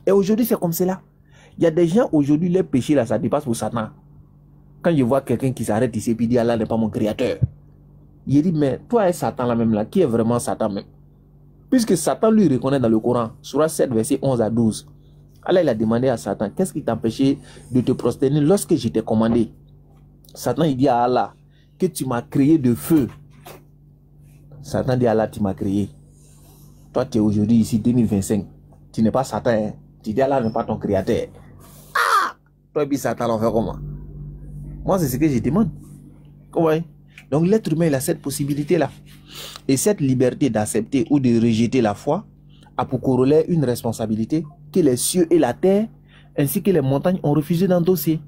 Et aujourd'hui, c'est comme cela. Il y a des gens, aujourd'hui, les péchés, là, ça dépasse pour Satan. Quand je vois quelqu'un qui s'arrête ici et puis dit, Allah n'est pas mon créateur. Il dit, mais toi et Satan, là même, là, qui est vraiment Satan même? Puisque Satan lui reconnaît dans le Coran, Surah 7, verset 11 à 12. Allah, il a demandé à Satan, qu'est-ce qui t'empêchait de te prosterner lorsque je t'ai commandé? Satan, il dit à Allah, que tu m'as créé de feu. Satan dit à Allah, tu m'as créé. Toi, tu es aujourd'hui ici, 2025. Tu n'es pas Satan. Hein? Tu dis Allah n'est pas ton créateur. Ah! Toi, puis Satan, on fait comment? Moi, c'est ce que je demande. Ouais. Donc, l'être humain, il a cette possibilité-là. Et cette liberté d'accepter ou de rejeter la foi a pour corollaire une responsabilité que les cieux et la terre, ainsi que les montagnes, ont refusé d'endosser.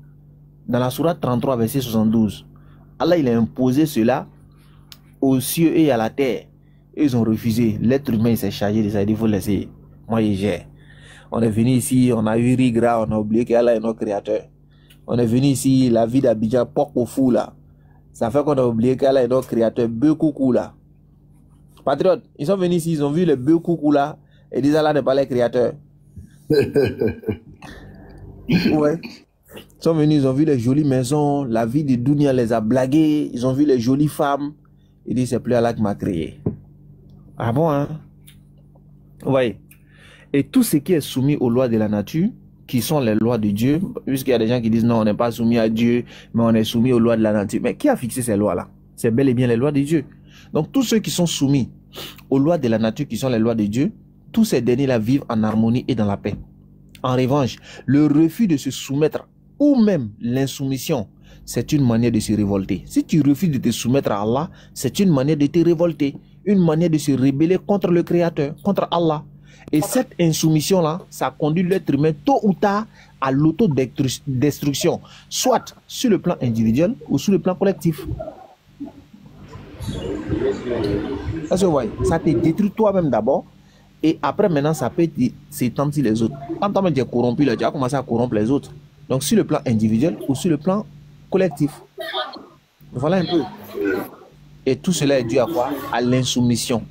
Dans la sourate 33, verset 72, Allah, il a imposé cela aux cieux et à la terre. Et ils ont refusé. L'être humain s'est chargé de ça. Il dit, il faut laisser. Moi, je gère. On est venu ici, on a eu Rigra, on a oublié qu'Allah est notre créateur. On est venu ici, la vie d'Abidjan, porc au fou là. Ça fait qu'on a oublié qu'Allah est notre créateur. Bœuf coucou là. Patriotes, ils sont venus ici, ils ont vu le bœuf coucou là. Et disent Allah n'est pas le créateur. Ouais. Ils sont venus, ils ont vu les jolies maisons. La vie de Dunia les a blagués. Ils ont vu les jolies femmes. Ils disent, c'est plus Allah qui m'a créé. Ah bon, hein? Vous voyez? Et tout ce qui est soumis aux lois de la nature, qui sont les lois de Dieu, puisqu'il y a des gens qui disent, non, on n'est pas soumis à Dieu, mais on est soumis aux lois de la nature. Mais qui a fixé ces lois-là? C'est bel et bien les lois de Dieu. Donc, tous ceux qui sont soumis aux lois de la nature, qui sont les lois de Dieu, tous ces derniers-là vivent en harmonie et dans la paix. En revanche, le refus de se soumettre, ou même l'insoumission, c'est une manière de se révolter. Si tu refuses de te soumettre à Allah, c'est une manière de te révolter, une manière de se rebeller contre le Créateur, contre Allah. Et cette insoumission-là, ça conduit l'être humain tôt ou tard à l'autodestruction, soit sur le plan individuel ou sur le plan collectif. Ça te détruit toi-même d'abord, et après maintenant ça peut s'étendre sur les autres. Quand toi-même tu es corrompu, là, tu as commencé à corrompre les autres. Donc sur le plan individuel ou sur le plan collectif. Voilà un peu. Et tout cela est dû à quoi? À l'insoumission.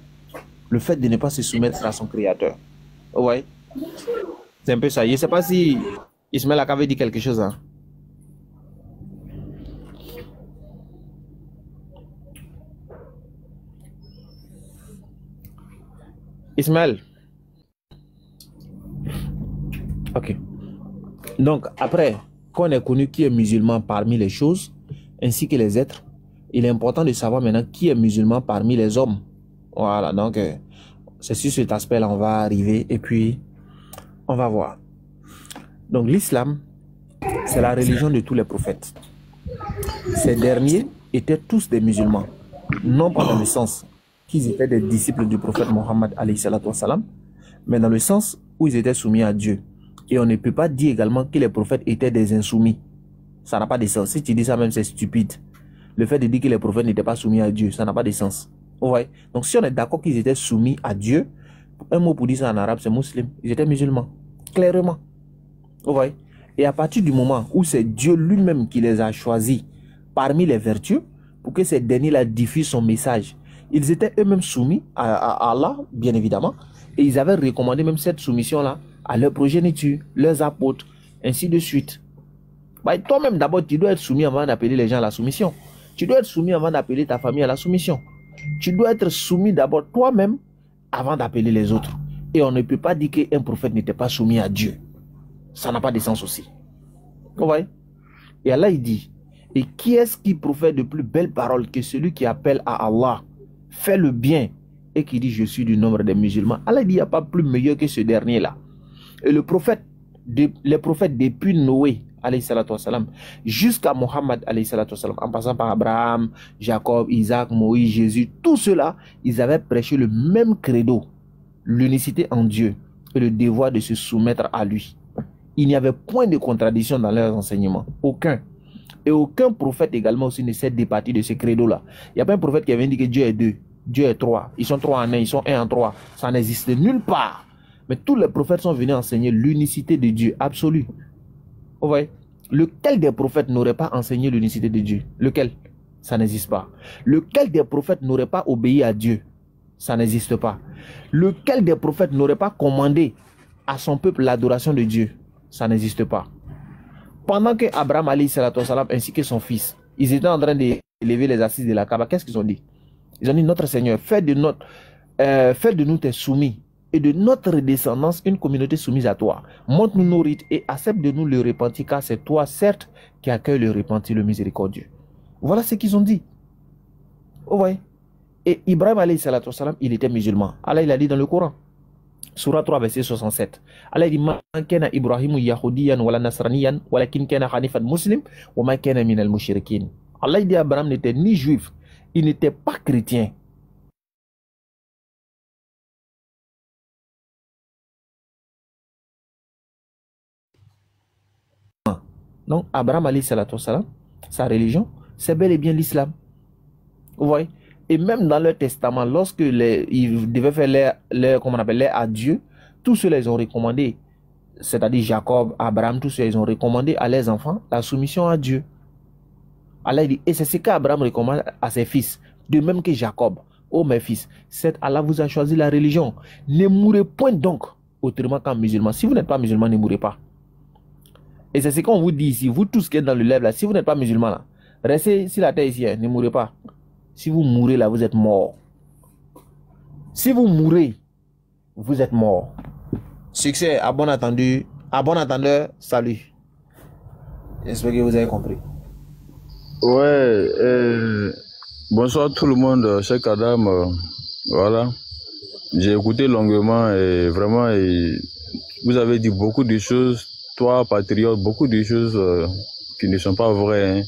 Le fait de ne pas se soumettre à son créateur. Ouais. C'est un peu ça. Je ne sais pas si Ismaël avait dit quelque chose. Hein? Ismaël. Ok. Donc, après qu'on ait connu qui est musulman parmi les choses, ainsi que les êtres, il est important de savoir maintenant qui est musulman parmi les hommes. Voilà, donc c'est sur cet aspect-là on va arriver et puis on va voir. Donc l'islam, c'est la religion de tous les prophètes. Ces derniers étaient tous des musulmans, non pas dans le sens qu'ils étaient des disciples du prophète Mohammed alayhi salatu wassalam, mais dans le sens où ils étaient soumis à Dieu. Et on ne peut pas dire également que les prophètes étaient des insoumis. Ça n'a pas de sens. Si tu dis ça même, c'est stupide. Le fait de dire que les prophètes n'étaient pas soumis à Dieu, ça n'a pas de sens. Ouais. Donc si on est d'accord qu'ils étaient soumis à Dieu, un mot pour dire ça en arabe, c'est musulman. Ils étaient musulmans. Clairement. Ouais. Et à partir du moment où c'est Dieu lui-même qui les a choisis parmi les vertus, pour que ces derniers-là diffusent son message, ils étaient eux-mêmes soumis à Allah, bien évidemment, et ils avaient recommandé même cette soumission-là à leur progéniture, leurs apôtres, ainsi de suite. Bah, toi-même, d'abord, tu dois être soumis avant d'appeler les gens à la soumission. Tu dois être soumis avant d'appeler ta famille à la soumission. Tu dois être soumis d'abord toi-même avant d'appeler les autres. Et on ne peut pas dire qu'un prophète n'était pas soumis à Dieu. Ça n'a pas de sens aussi. Vous voyez? Et Allah, il dit, et qui est-ce qui profère de plus belles paroles que celui qui appelle à Allah, fait le bien, et qui dit, je suis du nombre des musulmans? Allah dit, il n'y a pas plus meilleur que ce dernier-là. Et les prophètes depuis Noé, alayhi salatu wassalam, jusqu'à Mohammed, alayhi salatu wassalam, en passant par Abraham, Jacob, Isaac, Moïse, Jésus, tout cela, ils avaient prêché le même credo, l'unicité en Dieu et le devoir de se soumettre à lui. Il n'y avait point de contradiction dans leurs enseignements, aucun. Et aucun prophète également aussi ne s'est départi de ce credo-là. Il n'y a pas un prophète qui avait dit que Dieu est deux, Dieu est trois, ils sont trois en un, ils sont un en trois. Ça n'existe nulle part. Mais tous les prophètes sont venus enseigner l'unicité de Dieu absolue. Vous voyez? Lequel des prophètes n'aurait pas enseigné l'unicité de Dieu? Lequel? Ça n'existe pas. Lequel des prophètes n'aurait pas obéi à Dieu? Ça n'existe pas. Lequel des prophètes n'aurait pas commandé à son peuple l'adoration de Dieu. Ça n'existe pas. Pendant que Abraham ainsi que son fils, ils étaient en train d'élever les assises de la Kaaba, qu'est-ce qu'ils ont dit? Ils ont dit, notre Seigneur, fais de nous tes soumis et de notre descendance une communauté soumise à toi. Montre-nous nos rites et accepte de nous le repentir, car c'est toi, certes, qui accueille le repentir, le miséricordieux. Voilà ce qu'ils ont dit. Vous voyez? Et Ibrahim, il était musulman. Allah, il a dit dans le Coran. Surah 3, verset 67. Allah dit, Ma kana Ibrahimu yahudiyan wala nasraniyan, walakin kana hanifan muslim, wa ma kana minal mushrikin. Allah dit, Abraham n'était ni juif, il n'était pas chrétien. Donc, Abraham, sa religion, c'est bel et bien l'islam. Vous voyez? Et même dans leur testament, lorsque ils devaient faire leur adieu, tous ceux les ont recommandé, c'est-à-dire Jacob, Abraham, tous ceux ils ont recommandé à leurs enfants la soumission à Dieu. Allah dit, et c'est ce qu'Abraham recommande à ses fils, de même que Jacob. Oh mes fils, Allah vous a choisi la religion. Ne mourrez point donc autrement qu'en musulman. Si vous n'êtes pas musulman, ne mourrez pas. Et c'est ce qu'on vous dit ici, vous tous qui êtes dans le live là, si vous n'êtes pas musulman là, restez sur la terre ici, hein, ne mourrez pas. Si vous mourrez là, vous êtes mort. Si vous mourrez, vous êtes mort. Succès, à bon attendu, à bon attendeur, salut. J'espère que vous avez compris. Ouais, bonsoir tout le monde, cher Adam. Voilà, j'ai écouté longuement et vraiment, vous avez dit beaucoup de choses, toi, patriote, beaucoup de choses qui ne sont pas vraies. Hein.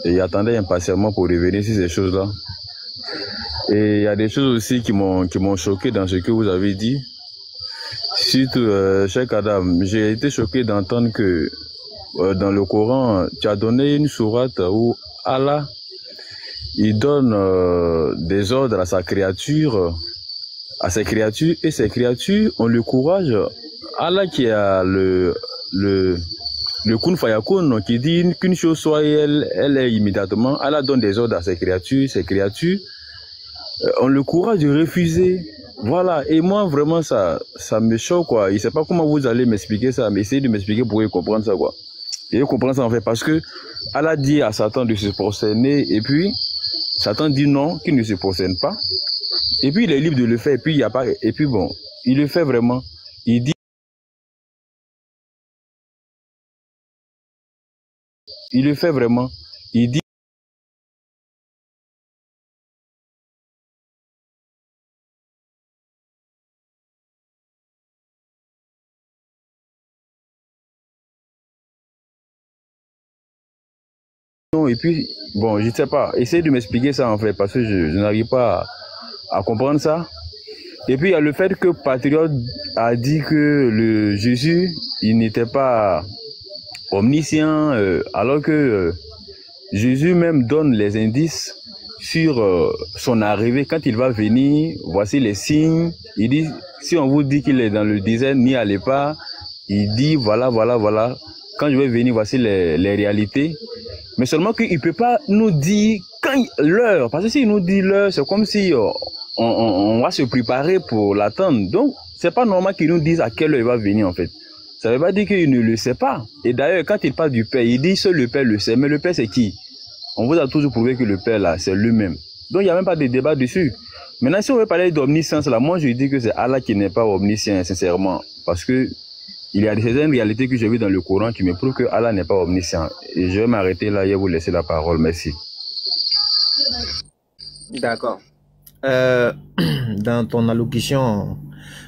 Et j'attendais impatiemment pour revenir sur ces choses-là. Et il y a des choses aussi qui m'ont choqué dans ce que vous avez dit. Surtout, cher Adam, j'ai été choqué d'entendre que dans le Coran, tu as donné une sourate où Allah, il donne des ordres à sa créature, à ses créatures, et ces créatures ont le courage. Allah qui a le Kun Fayakun, qui dit qu'une chose soit elle est immédiatement. Allah donne des ordres à ses créatures ont le courage de refuser. Voilà, et moi vraiment ça me choque quoi. Je ne sais pas comment vous allez m'expliquer ça, mais essayez de m'expliquer pour comprendre ça quoi. Et comprendre ça en fait, parce que Allah dit à Satan de se prosterner, et puis Satan dit non, qu'il ne se prosterne pas. Et puis il est libre de le faire, et puis il y a pas, et puis bon, il le fait vraiment. Il dit, il le fait vraiment. Il dit. Et puis, bon, je ne sais pas, essayez de m'expliquer ça en fait, parce que je n'arrive pas à comprendre ça. Et puis, il y a le fait que Patriote a dit que le Jésus, il n'était pas omniscient, alors que Jésus même donne les indices sur son arrivée. Quand il va venir, voici les signes. Il dit, si on vous dit qu'il est dans le désert, n'y allez pas. Il dit, voilà. Quand je vais venir, voici les réalités. Mais seulement qu'il ne peut pas nous dire quand l'heure. Parce que s'il nous dit l'heure, c'est comme si on va se préparer pour l'attendre. Donc, c'est pas normal qu'il nous dise à quelle heure il va venir en fait. Ça ne veut pas dire qu'il ne le sait pas. Et d'ailleurs, quand il parle du Père, il dit seul le Père le sait. Mais le Père, c'est qui? On vous a toujours prouvé que le Père, là, c'est lui-même. Donc, il n'y a même pas de débat dessus. Maintenant, si on veut parler d'omniscience, là, moi, je dis que c'est Allah qui n'est pas omniscient, sincèrement. Parce que il y a certaines réalités que j'ai vues dans le Coran qui me prouvent que Allah n'est pas omniscient. Et je vais m'arrêter là et vous laisser la parole. Merci. D'accord. Dans ton allocution,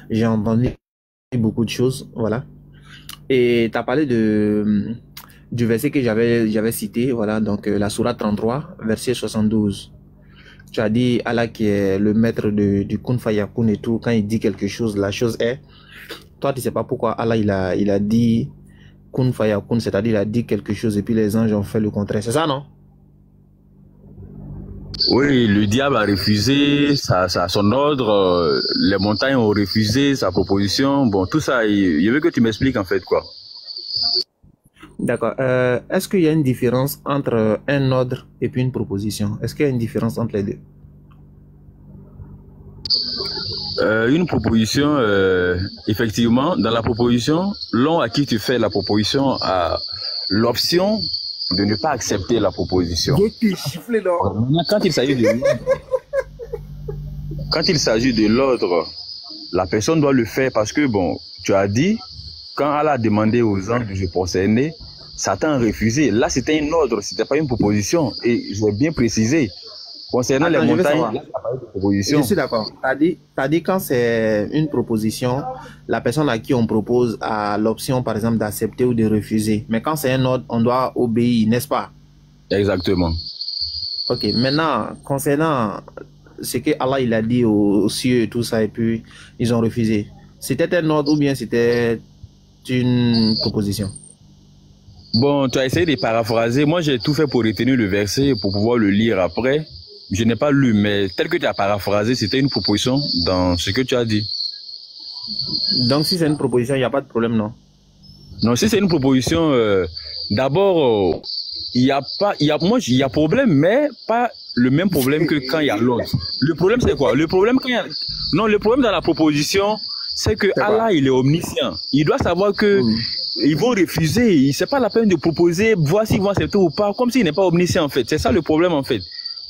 j'ai entendu beaucoup de choses, voilà. Et tu as parlé du verset que j'avais cité, voilà, donc la sourate 33, verset 72. Tu as dit Allah qui est le maître du Kun Fayakun et tout, quand il dit quelque chose, la chose est. Toi, tu sais pas pourquoi Allah il a dit Kun Fayakun, c'est-à-dire il a dit quelque chose et puis les anges ont fait le contraire. C'est ça, non? Oui, le diable a refusé son ordre, les montagnes ont refusé sa proposition. Bon, tout ça, je veux que tu m'expliques en fait quoi. D'accord. Est-ce qu'il y a une différence entre un ordre et puis une proposition? Est-ce qu'il y a une différence entre les deux? Une proposition, effectivement, dans la proposition, l'homme à qui tu fais la proposition a l'option de ne pas accepter la proposition. Maintenant, quand il s'agit de l'ordre, la personne doit le faire parce que, bon, tu as dit, quand elle a demandé aux gens de se prosterner, Satan a refusé. Là, c'était un ordre, c'était pas une proposition. Et je vais bien préciser. Concernant les montagnes, là, ça pas de proposition. Je suis d'accord. T'as dit quand c'est une proposition, la personne à qui on propose a l'option, par exemple, d'accepter ou de refuser. Mais quand c'est un ordre, on doit obéir, n'est-ce pas? Exactement. Ok. Maintenant, concernant ce que Allah il a dit aux cieux et tout ça, et puis ils ont refusé. C'était un ordre ou bien c'était une proposition? Bon, tu as essayé de paraphraser. Moi, j'ai tout fait pour retenir le verset pour pouvoir le lire après. Je n'ai pas lu, mais tel que tu as paraphrasé, c'était une proposition dans ce que tu as dit. Donc, si c'est une proposition, il n'y a pas de problème, non? Non, si c'est une proposition, d'abord, il y a problème, mais pas le même problème que quand il y a l'autre. Le problème, c'est quoi? Le problème le problème dans la proposition, c'est que Allah, il est omniscient. Il doit savoir que ils vont refuser. C'est pas la peine de proposer, voir s'ils vont accepter ou pas, comme s'il n'est pas omniscient, en fait. C'est ça le problème, en fait.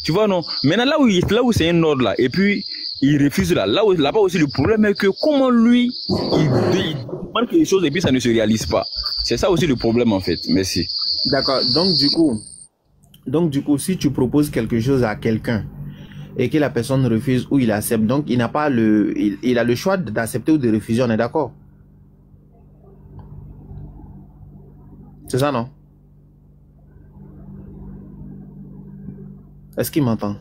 Tu vois, non? Maintenant, là où c'est un ordre, là, et puis, il refuse là-bas aussi, le problème est que comment lui, il demande quelque chose et puis ça ne se réalise pas. C'est ça aussi le problème, en fait. Merci. D'accord. Donc, du coup, si tu proposes quelque chose à quelqu'un et que la personne refuse ou il accepte, donc il n'a pas il a le choix d'accepter ou de refuser, on est d'accord? C'est ça, non? Est-ce qu'il m'entend?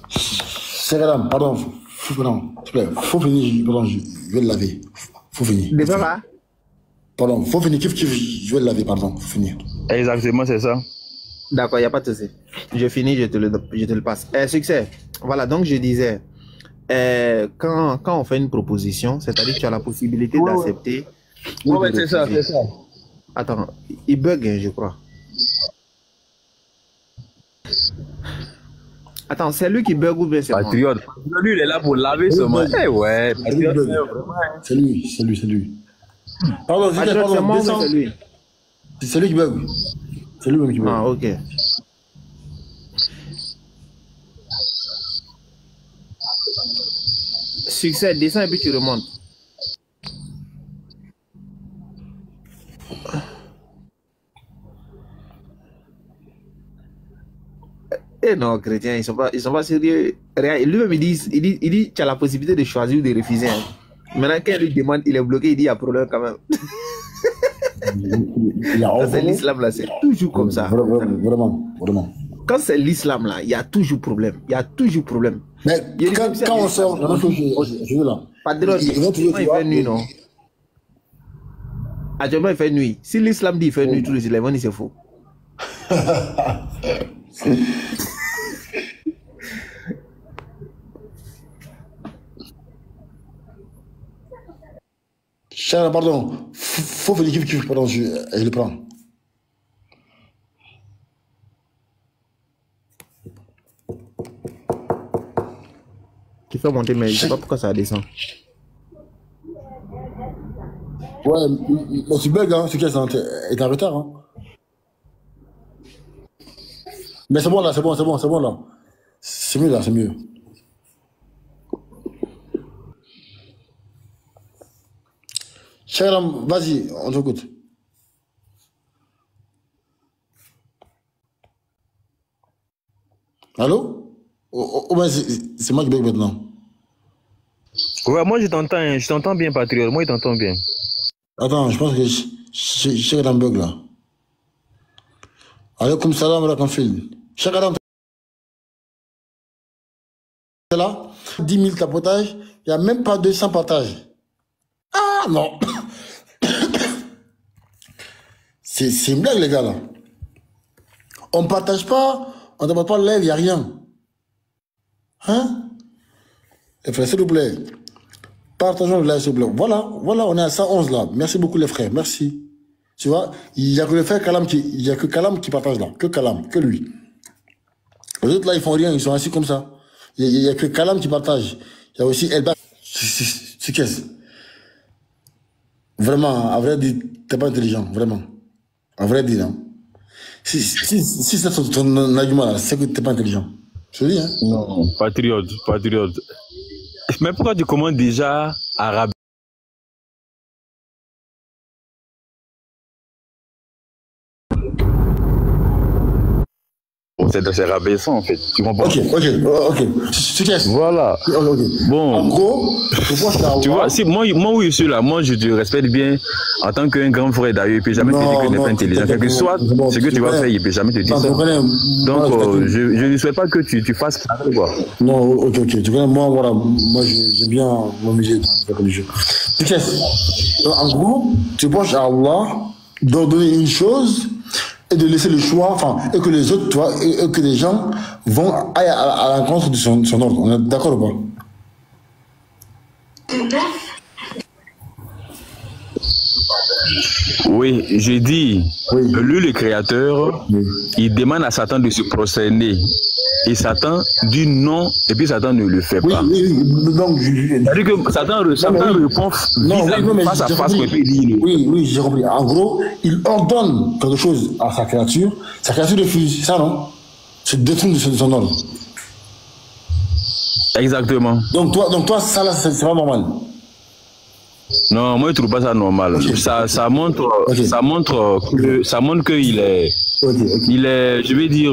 C'est madame, pardon, s'il te plaît, faut finir, pardon, je vais le laver. Faut finir. Déjà là? Pardon, faut finir, je vais le laver, pardon, faut finir. Exactement, c'est ça. D'accord, il n'y a pas de souci. Je finis, je te le passe. Succès. Voilà, donc je disais, quand on fait une proposition, c'est-à-dire que tu as la possibilité d'accepter. Oui, c'est ça, c'est ça. Attends, il bug, hein, je crois. Attends, c'est lui qui bug ou bien c'est moi? Patriote. Lui, il est là pour laver ce monde. Eh ouais, Patriote. C'est lui. Pardon, c'est moi ou c'est lui? C'est lui qui bug. C'est lui-même qui bug. Ah, ok. Succès, descends et puis tu remontes. Eh non, chrétiens, ils sont pas sérieux. Lui-même, il dit, tu as la possibilité de choisir ou de refuser. Hein. Maintenant, quand il lui demande, il est bloqué, il dit, il y a problème quand même. C'est l'islam là, c'est toujours comme ça. Vraiment. Quand c'est l'islam là, il y a toujours problème. Il y a toujours problème. Mais quand on sort, je veux là. Padre, il fait nuit, non? Actuellement, il fait nuit. Si l'islam dit il fait nuit, tous les éléments, c'est faux. Cher, pardon, faut venir pardon, je le prends. Tu fais monter, mais je ne sais pas pourquoi ça descend. Ouais, mais tu bugs, hein, ce qui est en retard. Hein. Mais c'est bon là, c'est bon là. C'est mieux là, c'est mieux. Cher homme, vas-y, on t'écoute. Allô? Ben c'est moi qui bug maintenant. Ouais, moi je t'entends bien, Patriote. Moi je t'entends bien. Attends, je pense que Cher homme bug là. Alaykoum salam wa rahmatullah. Cher homme, t'es là? 10 000 tapotages, il n'y a même pas 200 partages. Ah non! C'est une blague, les gars, là. On ne partage pas, on ne demande pas l'aide, il n'y a rien. Hein? Les frères, s'il vous plaît, partageons le live, s'il vous plaît. Voilà, on est à 111 là. Merci beaucoup, les frères, merci. Tu vois, il n'y a que le frère Kalam il y a que Kalam qui partage là. Que Kalam, que lui. Les autres là, ils font rien, ils sont assis comme ça. Il n'y a que Kalam qui partage. Il y a aussi Elba. C'est qu'est-ce? Vraiment, à vrai dire, t'es pas intelligent, vraiment. À vrai dire, non. Si c'est ton argument là, c'est que t'es pas intelligent. Je te dis, hein. Non, patriote. Mais pourquoi tu commandes déjà arabe? C'est rabaissant en fait, tu comprends? Ok. C'est qu'est-ce? Voilà. Ok. Bon. En gros, tu vois, si moi où je suis là, moi je te respecte bien en tant qu'un grand frère d'ailleurs, il peut jamais te dire que tu n'es pas intelligent. Quel que soit ce que tu vas faire, il peut jamais te dire ça. Donc je ne souhaite pas que tu fasses ça, quoi. Non, ok. Tu connais, moi, voilà, moi j'aime bien m'amuser dans le religieux. C'est qu'est-ce? En gros, tu penses à Allah d'ordonner une chose et de laisser le choix, enfin, et que les autres, toi, et que les gens vont aller à l'encontre de son ordre. On est d'accord ou pas? Oui, j'ai dit, lui le créateur, il demande à Satan de se prosterner. Et Satan dit non, et puis Satan ne le fait pas. Donc, c'est-à-dire que Satan répond face à face. Oui, j'ai compris. En gros, il ordonne quelque chose à sa créature refuse, ça non? C'est détruire de son ordre. Exactement. Donc toi, ça là, c'est pas normal. Non, moi je trouve pas ça normal. Okay. Ça montre qu'il est, il est, je vais dire,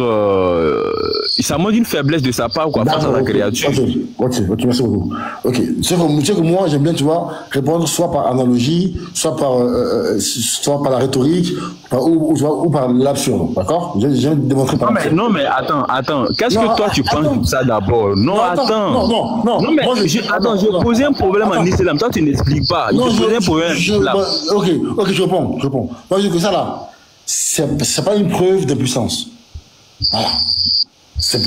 ça montre une faiblesse de sa part quoi, face à la créature. Ok, merci beaucoup. Ok, tu sais que moi j'aime bien, tu vois, répondre soit par analogie, soit par la rhétorique, ou par l'absurde, d'accord? J'aime démontrer par l'absurde. Non mais attends, qu'est-ce que toi tu penses de ça d'abord? Non, attends. Non, mais j'ai posé un problème en islam, toi tu n'expliques pas. Non, ok, je réponds. Moi, je dis que ça, là, c'est pas une preuve d'impuissance. Voilà.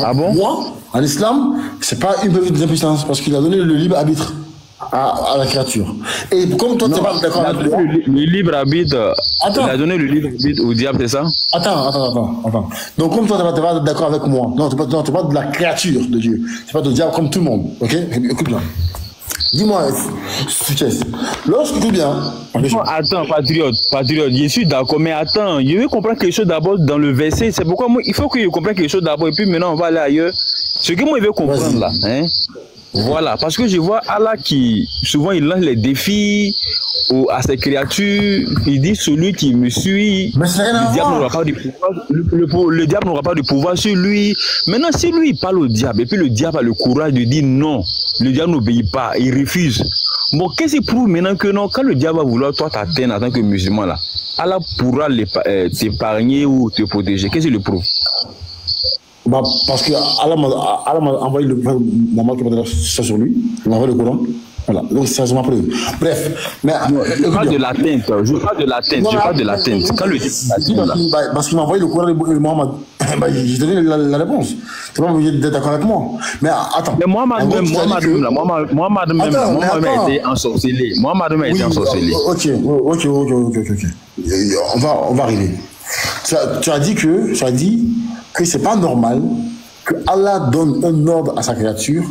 Ah bon? Moi, en islam, c'est pas une preuve d'impuissance parce qu'il a donné le libre arbitre à la créature. Et comme toi, tu n'es pas d'accord avec moi. Le libre arbitre. Il a donné le libre arbitre au diable, c'est ça? Attends. Donc, comme toi, tu n'es pas d'accord avec moi. Non, tu parles de la créature de Dieu. Tu parles de diable comme tout le monde. Ok? Écoute bien. Dis-moi, lorsque bien. Non, attends, patriote, je suis d'accord, mais attends, je veux comprendre quelque chose d'abord dans le verset. C'est pourquoi il faut que je comprenne quelque chose d'abord, et puis maintenant on va aller ailleurs. Ce que moi je veux comprendre là, hein. Voilà, parce que je vois Allah qui, souvent il lance les défis à ses créatures, il dit celui qui me suit, le diable n'aura pas de pouvoir, le diable n'aura pas de pouvoir sur lui. Maintenant, si lui il parle au diable, et puis le diable a le courage de dire non, le diable n'obéit pas, il refuse. Bon, qu'est-ce qui prouve maintenant que non, quand le diable va vouloir toi t'atteindre en tant que musulman là, Allah pourra t'épargner ou te protéger, qu'est-ce qui le prouve? Bah, parce que Allah m'a envoyé Mohammed qui m'a dit ça sur lui, il m'a envoyé le Coran. Voilà, donc c'est ma preuve. Bref, mais je parle de l'atteinte, je parle de l'atteinte. Quand le parce qu'il m'a envoyé le Coran de Mohammed, j'ai donné la réponse. Tu n'es pas obligé d'être d'accord avec moi. Mais attends. Mais Mohammed a été ensorcelé. Ok. On va arriver. Tu as dit que c'est pas normal que Allah donne un ordre à sa créature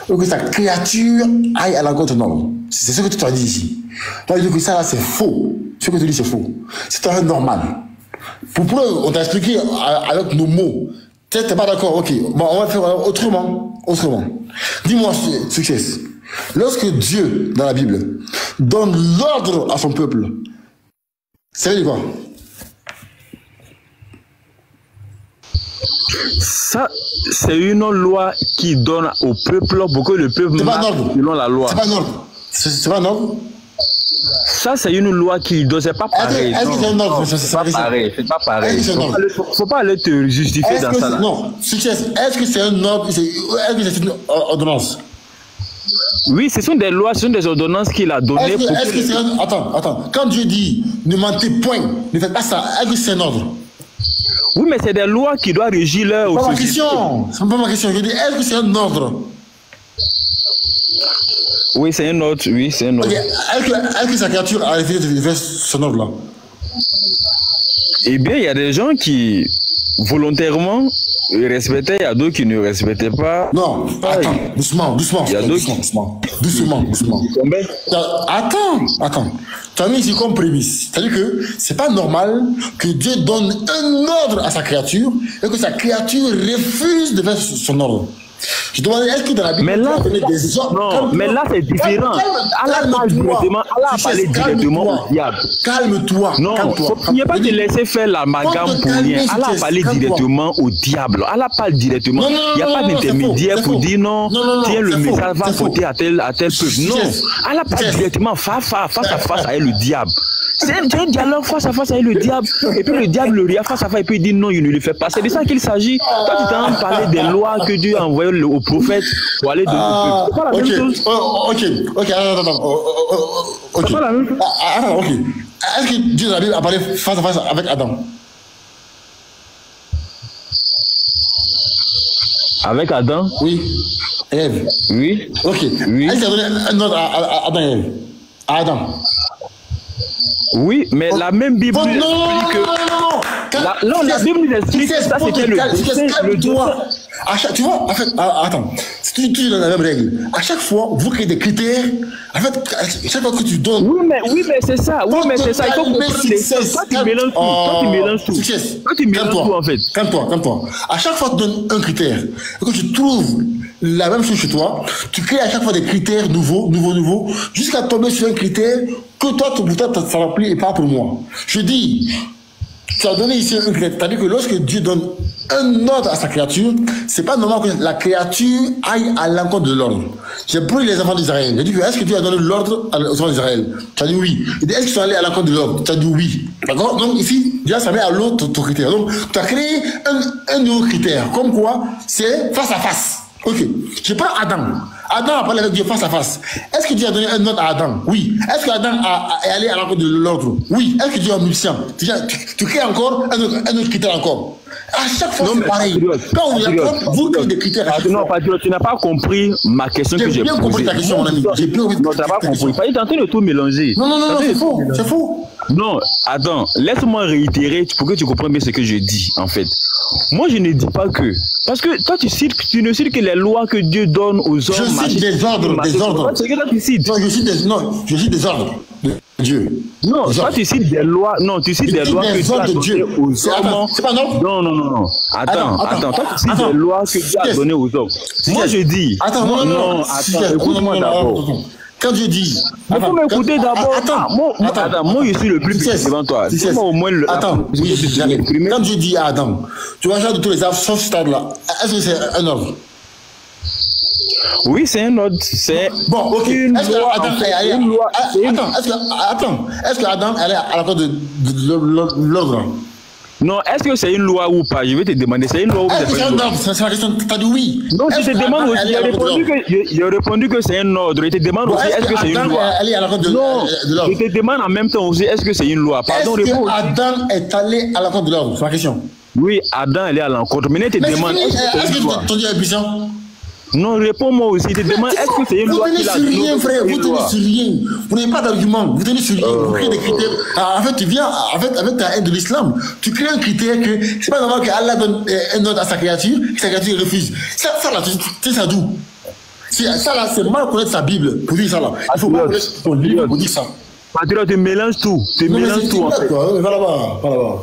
ou que sa créature aille à l'encontre de l'ordre. C'est ce que tu as dit ici. Toi, tu dis que ça là c'est faux. Ce que tu dis c'est faux. C'est tout à fait normal. Pourquoi on t'a expliqué avec nos mots. Tu n'es pas d'accord, ok. Bon, on va faire autrement. Dis-moi, succès. Lorsque Dieu, dans la Bible, donne l'ordre à son peuple, ça veut dire quoi? Ça, c'est une loi qui donne au peuple pour que le peuple marche selon la loi. C'est pas un ordre. C'est pas un ordre. Ça, c'est une loi qui donne. C'est pas pareil. Est-ce que c'est un ordre? C'est pas pareil. Faut pas aller te justifier dans ça. Non. Est-ce que c'est un ordre? Est-ce que c'est une ordonnance? Oui, ce sont des lois, ce sont des ordonnances qu'il a données. Est-ce que c'est un... Attends. Quand Dieu dit ne mentez point, ne faites pas ça, est-ce que c'est un ordre? Oui, mais c'est des lois qui doivent régir leur société. C'est pas ma question. Je dis, est-ce que c'est un ordre? Oui, c'est un ordre. Okay. Est-ce que sa créature a refusé de faire son ordre là? Eh bien, il y a des gens qui, volontairement, respectaient, il y a d'autres qui ne respectaient pas. Non, attends, doucement. Il y a d'autres Doucement. Attends. Tu as mis ici comme prémisse. C'est-à-dire que c'est pas normal que Dieu donne un ordre à sa créature et que sa créature refuse de faire son ordre. Je demande, est-ce que dans la Bible, mais là, des ordres? Non, mais là c'est différent. Allah parle directement, Allah a parlé directement au diable. Calme-toi. Non, il n'y a pas de laisser faire l'amalgame pour rien. Allah a parlé directement au diable. Allah parle directement. Il n'y a pas d'intermédiaire pour dire non, tiens, le message va porter à tel peuple. Non, Allah parle directement face à face avec le diable. C'est un dialogue face à face avec le diable. Et puis le diable le regarde face à face et puis il dit non, il ne le fait pas. C'est de ça qu'il s'agit. Toi, tu t'en parler des lois que Dieu a envoyées au prophète pour aller de c'est pas la même chose. Ok, attends. C'est pas la même chose. Ok. Est-ce que Dieu dans la Bible a parlé face à face avec Adam? Avec Adam? Oui. Ève? Oui. Ok. Oui. Est-ce qu'il a donné un ordre à Adam et Ève? À Adam? Oui, mais la même Bible explique que... La Bible nous explique que ça c'était le dessein. Tu vois, en fait, attends, c'est toujours dans la même règle. À chaque fois, vous créez des critères. En fait, chaque fois que tu donnes. Oui, mais c'est ça. Il faut comprendre les choses. Toi, tu mélanges tout. Toi, tu mélanges tout, en fait. Calme-toi. À chaque fois que tu donnes un critère et que tu trouves la même chose chez toi, tu crées à chaque fois des critères nouveaux, jusqu'à tomber sur un critère que toi, ça remplit et pas pour moi. Je dis, tu as donné ici un critère. C'est-à-dire que lorsque Dieu donne un ordre à sa créature, c'est pas normal que la créature aille à l'encontre de l'ordre. J'ai pris les enfants d'Israël. J'ai dit, est-ce que Dieu a donné l'ordre aux enfants d'Israël? Tu as dit oui. Est-ce qu'ils sont allés à l'encontre de l'ordre? Tu as dit oui. D'accord? Donc ici, déjà, ça met à l'autre ton critère. Donc, tu as créé un nouveau critère. Comme quoi, c'est face à face. Ok. Je prends Adam. Adam a parlé avec Dieu face à face. Est-ce que Dieu a donné un ordre à Adam? Oui. Est-ce que Adam est allé à l'encontre de l'ordre? Oui. Est-ce que Dieu est omniscient? Tu crées encore un autre critère encore. À chaque fois, c'est pareil. Quand vous créez des critères. Non, Patriot, tu n'as pas compris ma question que j'ai posée. J'ai bien compris ta question, mon ami. J'ai bien compris. Non, tu n'as pas compris. Tu es en train de tout mélanger. Non, c'est faux. Non, attends, laisse-moi réitérer pour que tu comprennes bien ce que je dis, en fait. Moi, je ne dis pas que... Parce que toi, tu ne cites que les lois que Dieu donne aux hommes. Je cite des ordres. C'est que toi, tu cites. Non, je cite des ordres de Dieu. Non, toi, tu cites des lois. Non, tu cites des lois que Dieu a données aux hommes. C'est pas non? Non. Attends. Toi, tu cites des lois que Dieu a données aux hommes. Moi, je dis... Non, écoute-moi d'abord. Quand Dieu dit... Il faut m'écouter d'abord. Attends, moi je suis le plus petit devant toi. Dis-moi au moins Attends, quand Dieu dit à Adam, tu vas faire de tous les arbres sauf ce stade-là, est-ce que c'est un ordre? Oui, c'est un ordre. C'est bon, ok. Est-ce qu'Adam est allé... Est-ce qu'Adam est allé à la cause de l'ordre? Non, est-ce que c'est une loi ou pas? Je vais te demander, c'est une loi ou pas? C'est un ordre, c'est la question. Tu as dit oui. Non, je te demande aussi. J'ai répondu que c'est un ordre. Je te demande aussi, est-ce que c'est une loi? Non, je te demande en même temps aussi, est-ce que c'est une loi? Pardon, réponds. Adam est allé à l'encontre de l'ordre? C'est la question. Oui, Adam est allé à l'encontre. Mais je te demande, est-ce que ton Dieu est puissant? Non, réponds-moi aussi. Je te demande, est-ce que c'est une loi qui l'a donné? Vous tenez sur rien, frère. Vous tenez sur rien. Vous n'avez pas d'argument. Vous tenez sur rien. Vous créez des critères. En fait, tu viens avec ta haine de l'islam. Tu crées un critère que c'est pas normal qu'Allah donne un ordre à sa créature, que sa créature refuse. Ça là, tu sais ça d'où? Ça là, c'est mal connaître sa Bible pour dire ça là. Il faut pas connaître ton livre pour dire ça. Patriot, tu mélanges tout. Tu mélanges tout en fait. Va là-bas.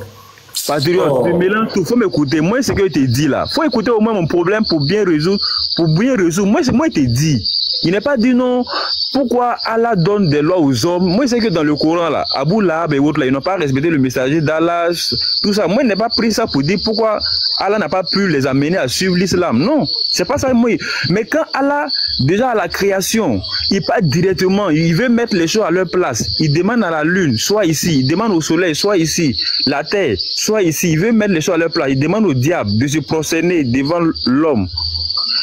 Patriote, tu mélanges tout. Faut m'écouter. Moi, ce que je te dis là. Faut écouter au moins mon problème pour bien résoudre. Moi, je te dis. Il n'est pas dit non. Pourquoi Allah donne des lois aux hommes? Moi, c'est que dans le Coran là, Abu Lahab et autres là, ils n'ont pas respecté le messager d'Allah, tout ça. Moi, je n'ai pas pris ça pour dire pourquoi Allah n'a pas pu les amener à suivre l'islam. Non, c'est pas ça. Moi. Mais quand Allah, déjà à la création, il part directement, il veut mettre les choses à leur place. Il demande à la lune, soit ici. Il demande au soleil, soit ici. La terre, soit ici. Il veut mettre les choses à leur place. Il demande au diable de se prosterner devant l'homme.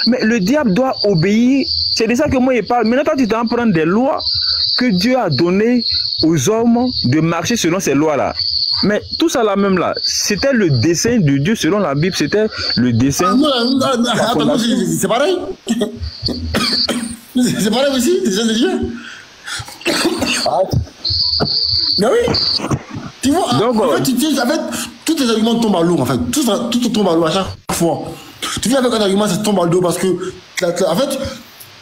Mais le diable doit obéir. C'est de ça que moi je parle. Maintenant, toi, tu t'en prends des lois que Dieu a données aux hommes de marcher selon ces lois-là. Mais tout ça là même là, c'était le dessein de Dieu selon la Bible, c'était le dessein. Attends, c'est pareil. C'est pareil aussi, c'est le dessein de Dieu. Mais oui. Tu vois, donc, en fait, tous tes arguments tombent à l'eau, en fait. Tout tombe à l'eau à chaque fois. Tu viens avec un argument, ça tombe à l'eau parce que, en fait,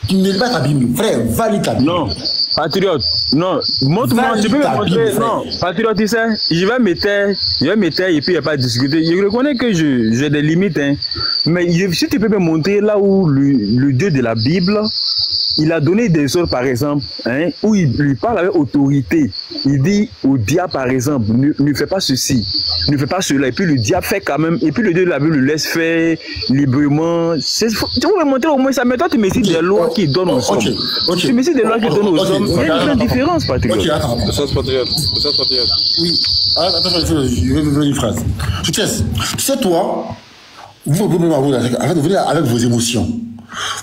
tu ne lis pas ta Bible. Frère, va lire ta Bible. Non, patriote, non, montre-moi, tu peux me montrer, non, patriote, tu sais, je vais me taire et puis il n'y a pas de discuter. Je reconnais que j'ai des limites, hein, mais si tu peux me montrer là où le Dieu de la Bible, il a donné des ordres, par exemple, hein, où il lui parle avec autorité. Il dit au diable, par exemple, ne fais pas ceci, ne fais pas cela. Et puis le diable fait quand même, et puis le Dieu de la Bible le laisse faire librement. Tu peux me montrer au moins ça, mais toi tu me cites des lois qui donnent aux hommes. Tu me cites des lois qui donnent aux hommes. Il y a une grande différence, patriote. Ok, attends. Patriote. Oui, attends, je vais vous dire une phrase. Tu sais, toi, vous venez avec vos émotions.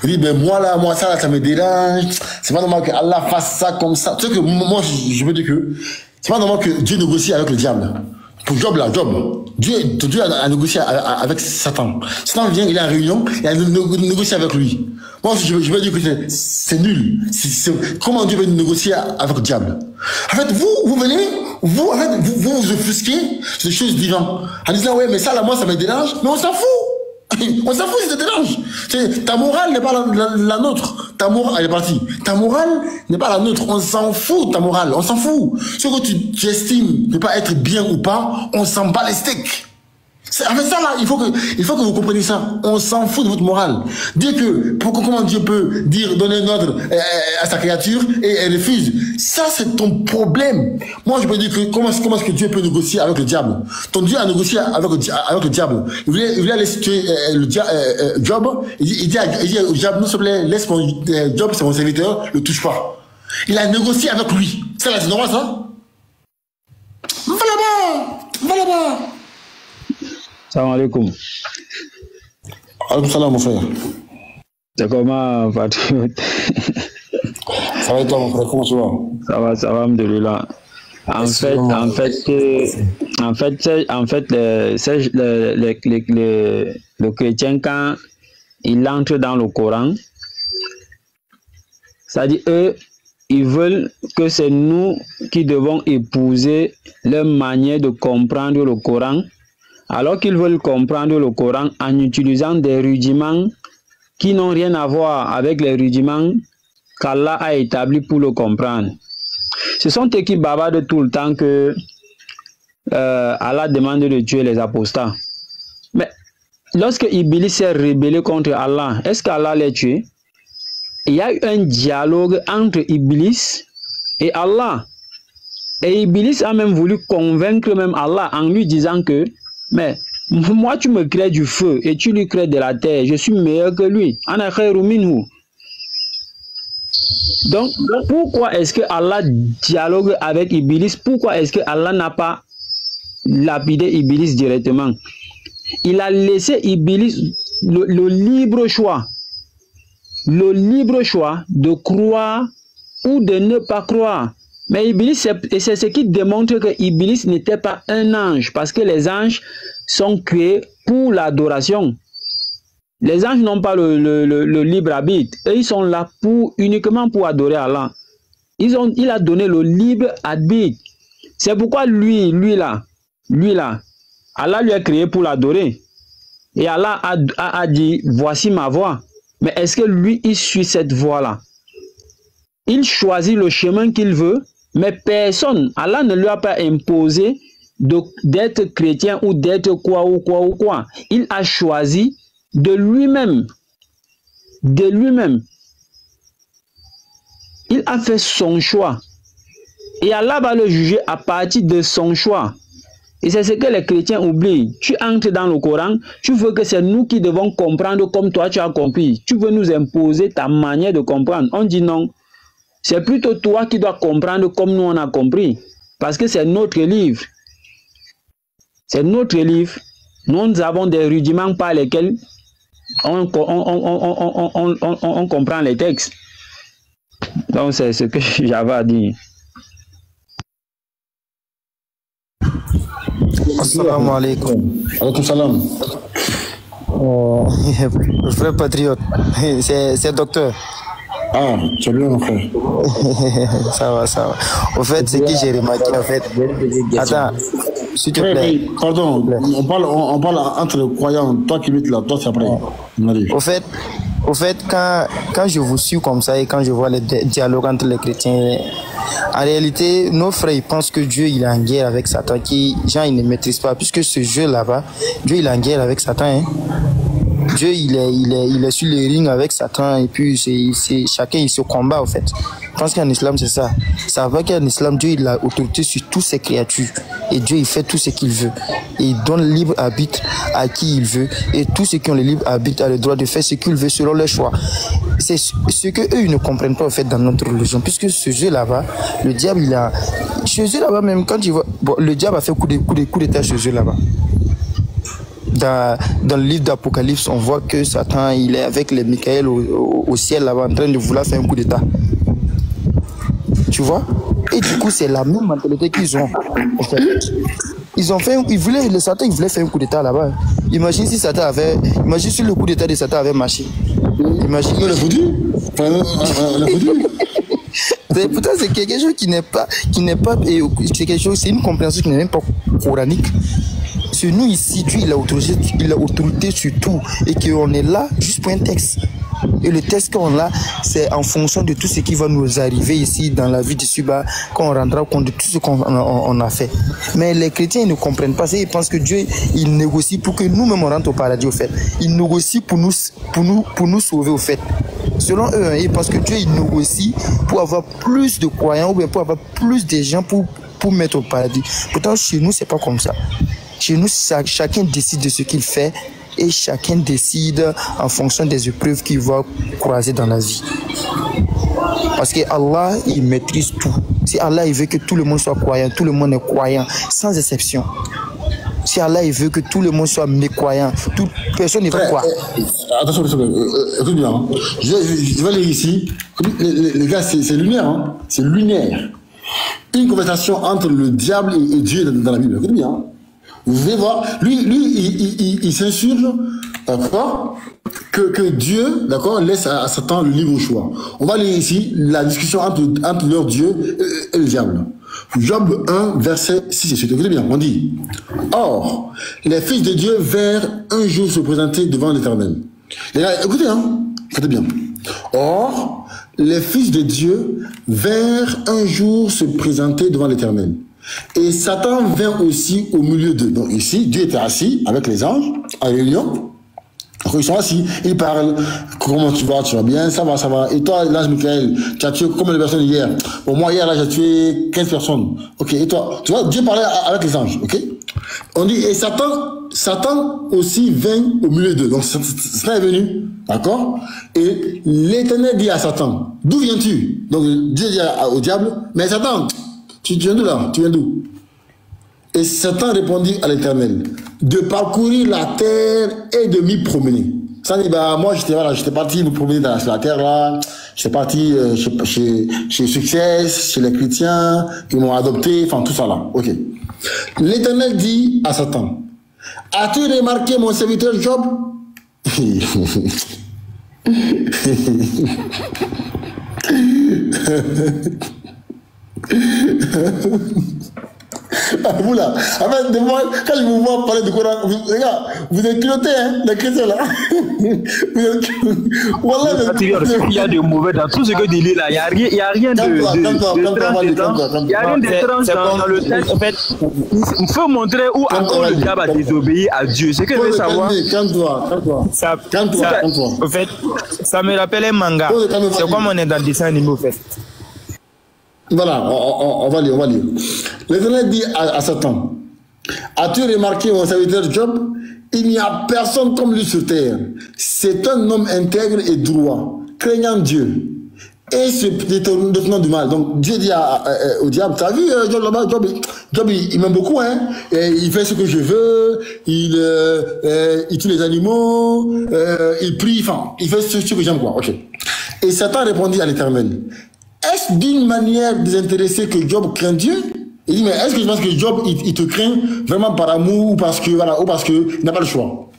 Vous dites, ben moi ça me dérange. C'est pas normal que Allah fasse ça comme ça. Tu sais que moi, je me dis que c'est pas normal que Dieu négocie avec le diable. Pour Job, Dieu a négocié avec Satan. Satan vient, il est en réunion, il a négocié avec lui. Moi, je me dis que c'est nul. Comment Dieu veut négocier avec le diable? En fait, vous venez, vous offusquez ces choses divines. En disant, ouais, mais ça, là, moi, ça me dérange. Mais on s'en fout. On s'en fout si ça te dérange. Ta morale n'est pas la nôtre. Ta morale, elle est partie. Ta morale n'est pas la nôtre. On s'en fout, ta morale. On s'en fout. Ce que tu estimes ne pas être bien ou pas, on s'en bat les steaks. En fait, ça là, il faut que vous compreniez ça. On s'en fout de votre morale. Dire que, comment Dieu peut donner un ordre à sa créature et elle refuse. Ça, c'est ton problème. Moi, je peux dire que comment est-ce que Dieu peut négocier avec le diable? Ton Dieu a négocié avec le diable. Il voulait aller tuer Job. Il dit au diable, non, s'il te plaît, laisse mon Job, c'est mon serviteur, le touche pas. Il a négocié avec lui. Ça là, c'est normal, ça? Va là-bas. Salam alaikum. Alaikum salam, mon frère. C'est comment, patriote? Ça va et toi, mon frère, comment tu vas? Ça va, alhamdoulilah. En fait, le chrétien, quand il entre dans le Coran, c'est-à-dire eux, ils veulent que c'est nous qui devons épouser leur manière de comprendre le Coran, alors qu'ils veulent comprendre le Coran en utilisant des rudiments qui n'ont rien à voir avec les rudiments qu'Allah a établis pour le comprendre. Ce sont eux qui bavardent tout le temps que Allah demande de tuer les apostats. Mais lorsque Iblis s'est rébellé contre Allah, est-ce qu'Allah l'a tué? Il y a eu un dialogue entre Iblis et Allah. Et Iblis a même voulu convaincre même Allah en lui disant que mais moi tu me crées du feu et tu lui crées de la terre, je suis meilleur que lui. Ana khairu minhu. Donc pourquoi est-ce que Allah dialogue avec Iblis? Pourquoi est-ce que Allah n'a pas lapidé Iblis directement? Il a laissé Iblis le libre choix. Le libre choix de croire ou de ne pas croire. Mais Iblis, c'est ce qui démontre que Iblis n'était pas un ange, parce que les anges sont créés pour l'adoration. Les anges n'ont pas le libre arbitre. Eux, ils sont là uniquement pour adorer Allah. Il a donné le libre arbitre. C'est pourquoi lui là, Allah lui a créé pour l'adorer. Et Allah a dit, voici ma voie. Mais est-ce que lui, il suit cette voie-là? Il choisit le chemin qu'il veut, mais personne, Allah ne lui a pas imposé d'être chrétien ou d'être quoi. Il a choisi de lui-même. Il a fait son choix. Et Allah va le juger à partir de son choix. Et c'est ce que les chrétiens oublient. Tu entres dans le Coran, tu veux que c'est nous qui devons comprendre comme toi tu as compris. Tu veux nous imposer ta manière de comprendre. On dit non. C'est plutôt toi qui dois comprendre comme nous on a compris. Parce que c'est notre livre. C'est notre livre. Nous avons des rudiments par lesquels on comprend les textes. Donc c'est ce que j'avais à dire. Assalamu alaikum. Alaikum salam. Frère patriote, c'est docteur. Ah, tu as bien, mon frère. Ça va, ça va. Au fait, ce que j'ai remarqué, en fait. Attends, s'il te plaît. Pardon, on parle entre les croyants. Toi qui luttes là, toi c'est après. Au fait, quand je vous suis comme ça et quand je vois les dialogues entre les chrétiens, en réalité, nos frères ils pensent que Dieu il est en guerre avec Satan, qui gens ils ne maîtrisent pas, puisque ce jeu là-bas, Dieu il est en guerre avec Satan. Hein. Dieu il est sur les rings avec Satan et puis c'est chacun il se combat en fait. Je pense qu'en islam c'est ça. Ça va qu'en islam Dieu il a autorité sur toutes ses créatures et Dieu il fait tout ce qu'il veut et il donne libre arbitre à qui il veut et tous ceux qui ont le libre arbitre ont le droit de faire ce qu'ils veulent selon leur choix. C'est ce que eux ils ne comprennent pas en fait dans notre religion, puisque ce jeu là-bas, le diable il a ce jeu là-bas même quand tu vois le diable a fait coup d'état ce jeu là-bas. Dans le livre d'Apocalypse, on voit que Satan, il est avec les Michael au ciel là-bas en train de vouloir faire un coup d'état. Tu vois? Et du coup, c'est la même mentalité qu'ils ont. En fait. Le Satan, il voulait faire un coup d'état là-bas. Imagine si le coup d'état de Satan avait marché. Imagine. On l'a foutu. Pourtant, c'est quelque chose qui n'est pas, c'est une compréhension qui n'est même pas coranique. C'est nous ici, Dieu il a autorité sur tout et qu'on est là juste pour un texte. Et le texte qu'on a, c'est en fonction de tout ce qui va nous arriver ici dans la vie de Suba, quand on rendra compte de tout ce qu'on a fait. Mais les chrétiens ils ne comprennent pas ça, ils pensent que Dieu il négocie pour que nous-mêmes on rentre au paradis au fait. Il négocie pour nous sauver au fait. Selon eux, ils pensent que Dieu il négocie pour avoir plus de croyants ou bien pour avoir plus de gens pour mettre au paradis. Pourtant chez nous c'est pas comme ça. Chez nous, chacun décide de ce qu'il fait et chacun décide en fonction des épreuves qu'il va croiser dans la vie. Parce que Allah, il maîtrise tout. Si Allah il veut que tout le monde soit croyant, tout le monde est croyant, sans exception. Si Allah il veut que tout le monde soit mécroyant, toute personne ne va croire. Attention, écoute bien. Hein. Je vais lire ici. Les gars, c'est lunaire. Hein. C'est lunaire. Une conversation entre le diable et Dieu dans la Bible. Écoute bien. Hein. Vous allez voir, lui, il s'insurge, d'accord, que Dieu, d'accord, laisse à Satan le libre choix. On va lire ici la discussion entre leur Dieu et le diable. Job 1, verset 6 et 7. Écoutez bien, on dit: Or, les fils de Dieu vinrent un jour se présenter devant l'Éternel. Et là, écoutez, hein, écoutez bien. Or, les fils de Dieu vinrent un jour se présenter devant l'Éternel. Et Satan vint aussi au milieu d'eux. Donc ici, Dieu était assis avec les anges, en réunion. Ils sont assis, ils parlent. Comment tu vas bien? Ça va, ça va. Et toi, l'ange Michael, tu as tué combien de personnes hier? Bon, moi, hier, là, j'ai tué 15 personnes. Ok, et toi? Tu vois, Dieu parlait avec les anges, ok? On dit, et Satan aussi vint au milieu d'eux. Donc, Satan est venu, d'accord? Et l'Éternel dit à Satan: D'où viens-tu? Donc, Dieu dit au diable: Mais Satan, tu viens d'où là? Tu viens d'où? Et Satan répondit à l'Éternel: De parcourir la terre et de m'y promener. Ça dit, bah, moi, j'étais parti me promener sur la terre là. J'étais parti chez Success, chez les chrétiens, qui m'ont adopté, enfin, tout ça là. Ok. L'Éternel dit à Satan: As-tu remarqué mon serviteur Job? Vous là, en fait, de moi, quand je vous vois parler de Coran, les gars, vous êtes culottés, hein, les chrétiens là. Vous êtes voilà, il y a de mauvais dans tout ce que tu lis là. Il n'y a rien de il y a rien d'étrange dans le texte. En fait, il faut montrer où encore le diable a désobéi à Dieu. C'est que je veux savoir. Calme-toi. En fait, ça me rappelle un manga. C'est comme on est dans le dessin animé, au fait. Voilà, on va lire. L'Éternel dit à Satan: As-tu remarqué mon serviteur Job? Il n'y a personne comme lui sur terre. C'est un homme intègre et droit, craignant Dieu, et se détournant du mal. Donc Dieu dit au diable: T'as vu Job là-bas? Job il m'aime beaucoup, hein? Et il fait ce que je veux, il tue les animaux, il prie, enfin, il fait ce que j'aime, quoi. Ok. Et Satan répondit à l'Éternel: Est-ce d'une manière désintéressée que Job craint Dieu? Il dit: Mais est-ce que je pense que Job, il te craint vraiment par amour ou parce que, voilà, ou parce qu'il n'a pas le choix?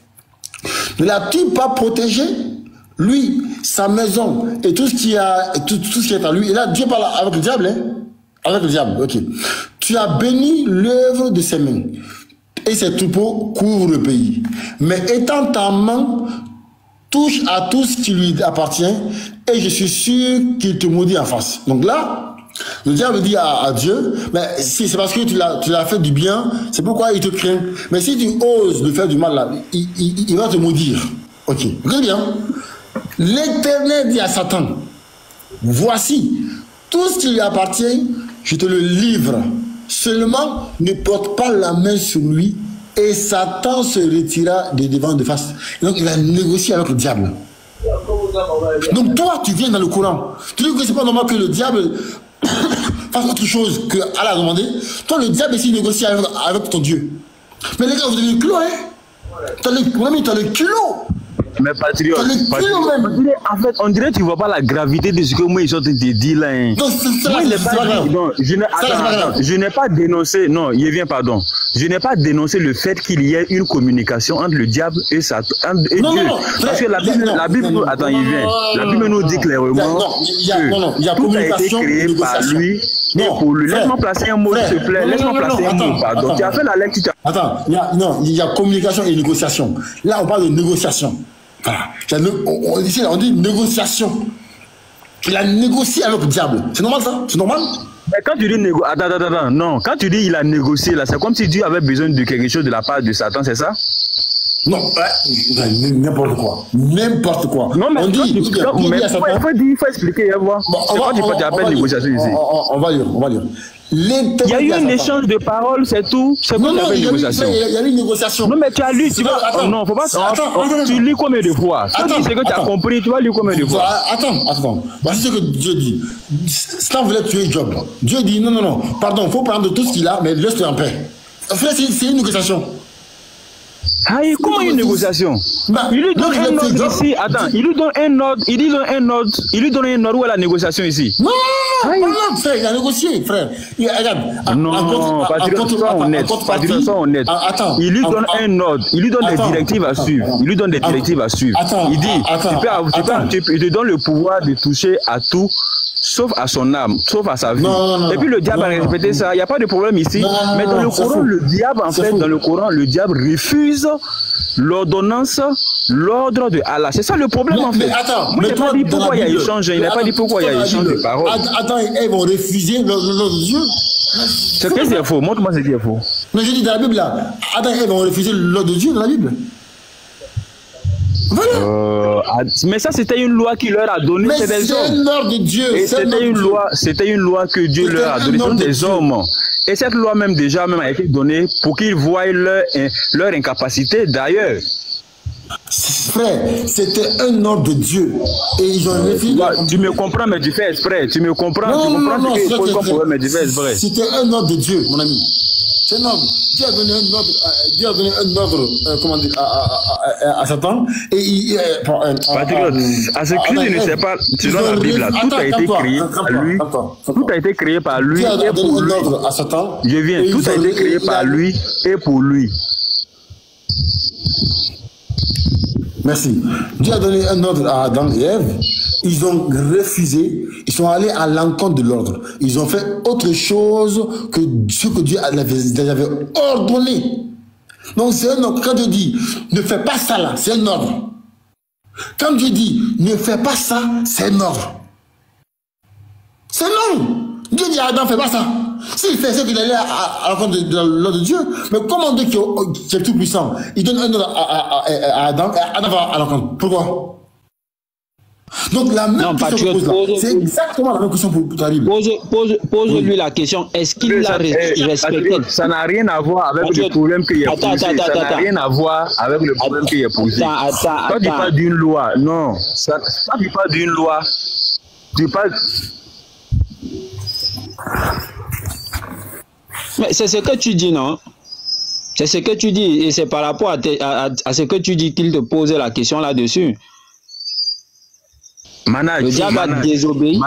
Ne l'as-tu pas protégé? Lui, sa maison et tout ce qui est à lui. Et là, Dieu parle avec le diable, hein? Avec le diable, ok. Tu as béni l'œuvre de ses mains, et ses troupeaux couvrent le pays. Mais étant ta main touche à tout ce qui lui appartient, et je suis sûr qu'il te maudit en face. Donc là, le diable dit à Dieu, mais si c'est parce que tu l'as fait du bien, c'est pourquoi il te craint. Mais si tu oses de faire du mal là, il va te maudire. Ok, très bien. L'Éternel dit à Satan, voici, tout ce qui lui appartient, je te le livre. Seulement, ne porte pas la main sur lui. Et Satan se retira de devant de face. Donc, il a négocié avec le diable. Donc, toi, tu viens dans le Coran. Tu dis que c'est pas normal que le diable fasse autre chose que Allah a demandé. Toi, le diable essaie de négocier avec ton Dieu. Mais les gars, vous avez le culot, hein? Mon ami, tu as le culot. Mais patriote, en fait, on dirait que tu ne vois pas la gravité de ce que moi, ils sont en train de dire là. Hein. Non, je n'ai pas dénoncé, non, il vient, pardon. Je n'ai pas dénoncé le fait qu'il y ait une communication entre le diable et Satan, et Dieu. Parce que la Bible, attends, il vient. La Bible nous dit clairement que tout a été créé par lui et pour lui. Laisse-moi placer un mot, s'il te plaît. Laisse-moi placer un mot, pardon. Tu as fait la lecture. Attends, il y a communication et négociation. Là, on parle de négociation. Voilà. Ici, on dit négociation. Il a négocié avec le diable. C'est normal ça? C'est normal? Mais quand tu dis attends, non. Quand tu dis il a négocié là, c'est comme si Dieu avait besoin de quelque chose de la part de Satan, c'est ça? Non, n'importe quoi. N'importe quoi. Non, mais on dit, il faut expliquer, voir. C'est quoi tu appelles négociation ici? On va lire. Il y a eu un échange de paroles, c'est tout. C'est quoi une négociation? Il y a eu une négociation. Non, mais tu as lu, tu vas. Non, faut pas. Tu lis combien de fois? Tu sais que tu as compris, tu vas lire combien de fois? Attends. Voici ce que Dieu dit. Satan voulait tuer Job. Dieu dit non. Pardon, il faut prendre tout ce qu'il a, mais laisse-le en paix. Frère, c'est une négociation. Aïe, comment une négociation? Il lui donne un ordre ici. Attends, il lui donne un ordre. Il lui donne un ordre où est la négociation ici? Non, frère, il a négocié, frère. Regarde. Non, sois honnête. Attends. Il lui donne un ordre. Il lui donne des directives à suivre. Il dit, il te donne le pouvoir de toucher à tout, sauf à son âme, sauf à sa vie. Et puis le diable a répété ça. Il n'y a pas de problème ici. Mais dans le Coran, le diable, en fait, le diable refuse l'ordonnance, l'ordre de Allah. C'est ça le problème, en fait. Mais attends, moi, il n'a pas dit pourquoi il y a échange. Il n'a pas dit pourquoi il y a échange de paroles. Attends, ils vont refuser l'ordre de Dieu. C'est qu'est-ce qui est faux? Montre-moi ce qui est faux. Mais je dis dans la Bible, là. Attends, ils vont refuser l'ordre de Dieu dans la Bible. Voilà. Mais ça, c'était une loi qui leur a donné. Mais c'est un ordre de Dieu. Et c'était une loi que Dieu leur a donnée. Ce sont des hommes. Et cette loi même déjà a été donnée pour qu'ils voient leur incapacité d'ailleurs. Frère, c'était un ordre de Dieu. Et ils ont refusé. Tu me comprends, mais tu fais exprès. Tu me comprends, ce qu'il pose comme problème, mais tu fais exprès. C'était un ordre de Dieu, mon ami. C'est un ordre. Dieu a donné un ordre, comment dire, à Satan. Et Patriote, à ce que je ne sais pas, tu vois la Bible là, tout a été créé par lui. Tout a été créé par lui et pour lui. Je viens, tout a été créé par lui et pour lui. Merci. Dieu a donné un ordre à Adam et Ève. Ils ont refusé. Ils sont allés à l'encontre de l'ordre. Ils ont fait autre chose que ce que Dieu avait ordonné. Donc c'est un ordre. Quand Dieu dit ne fais pas ça là, c'est un ordre. Quand Dieu dit ne fais pas ça, c'est un ordre. C'est non. Dieu dit à Adam, fais pas ça. S'il fait ça, qu'il allait à l'encontre de l'ordre de Dieu. Mais comment Dieu qui est tout puissant, il donne un ordre à Adam et Adam va à l'encontre. Pourquoi? Donc la même question que pose là, c'est exactement la même question pour ta Bible. Pose-lui la question, est-ce qu'il l'a respecté? Ça n'a rien à voir avec le problème qu'il y a posé. Ça n'a rien à voir avec le problème qu'il y a posé. Toi, tu parles d'une loi. Non, ça tu parles d'une loi. Tu parles... Mais c'est ce que tu dis, non? C'est ce que tu dis, et c'est par rapport à ce que tu dis qu'il te posait la question là-dessus. Le diable a désobéi.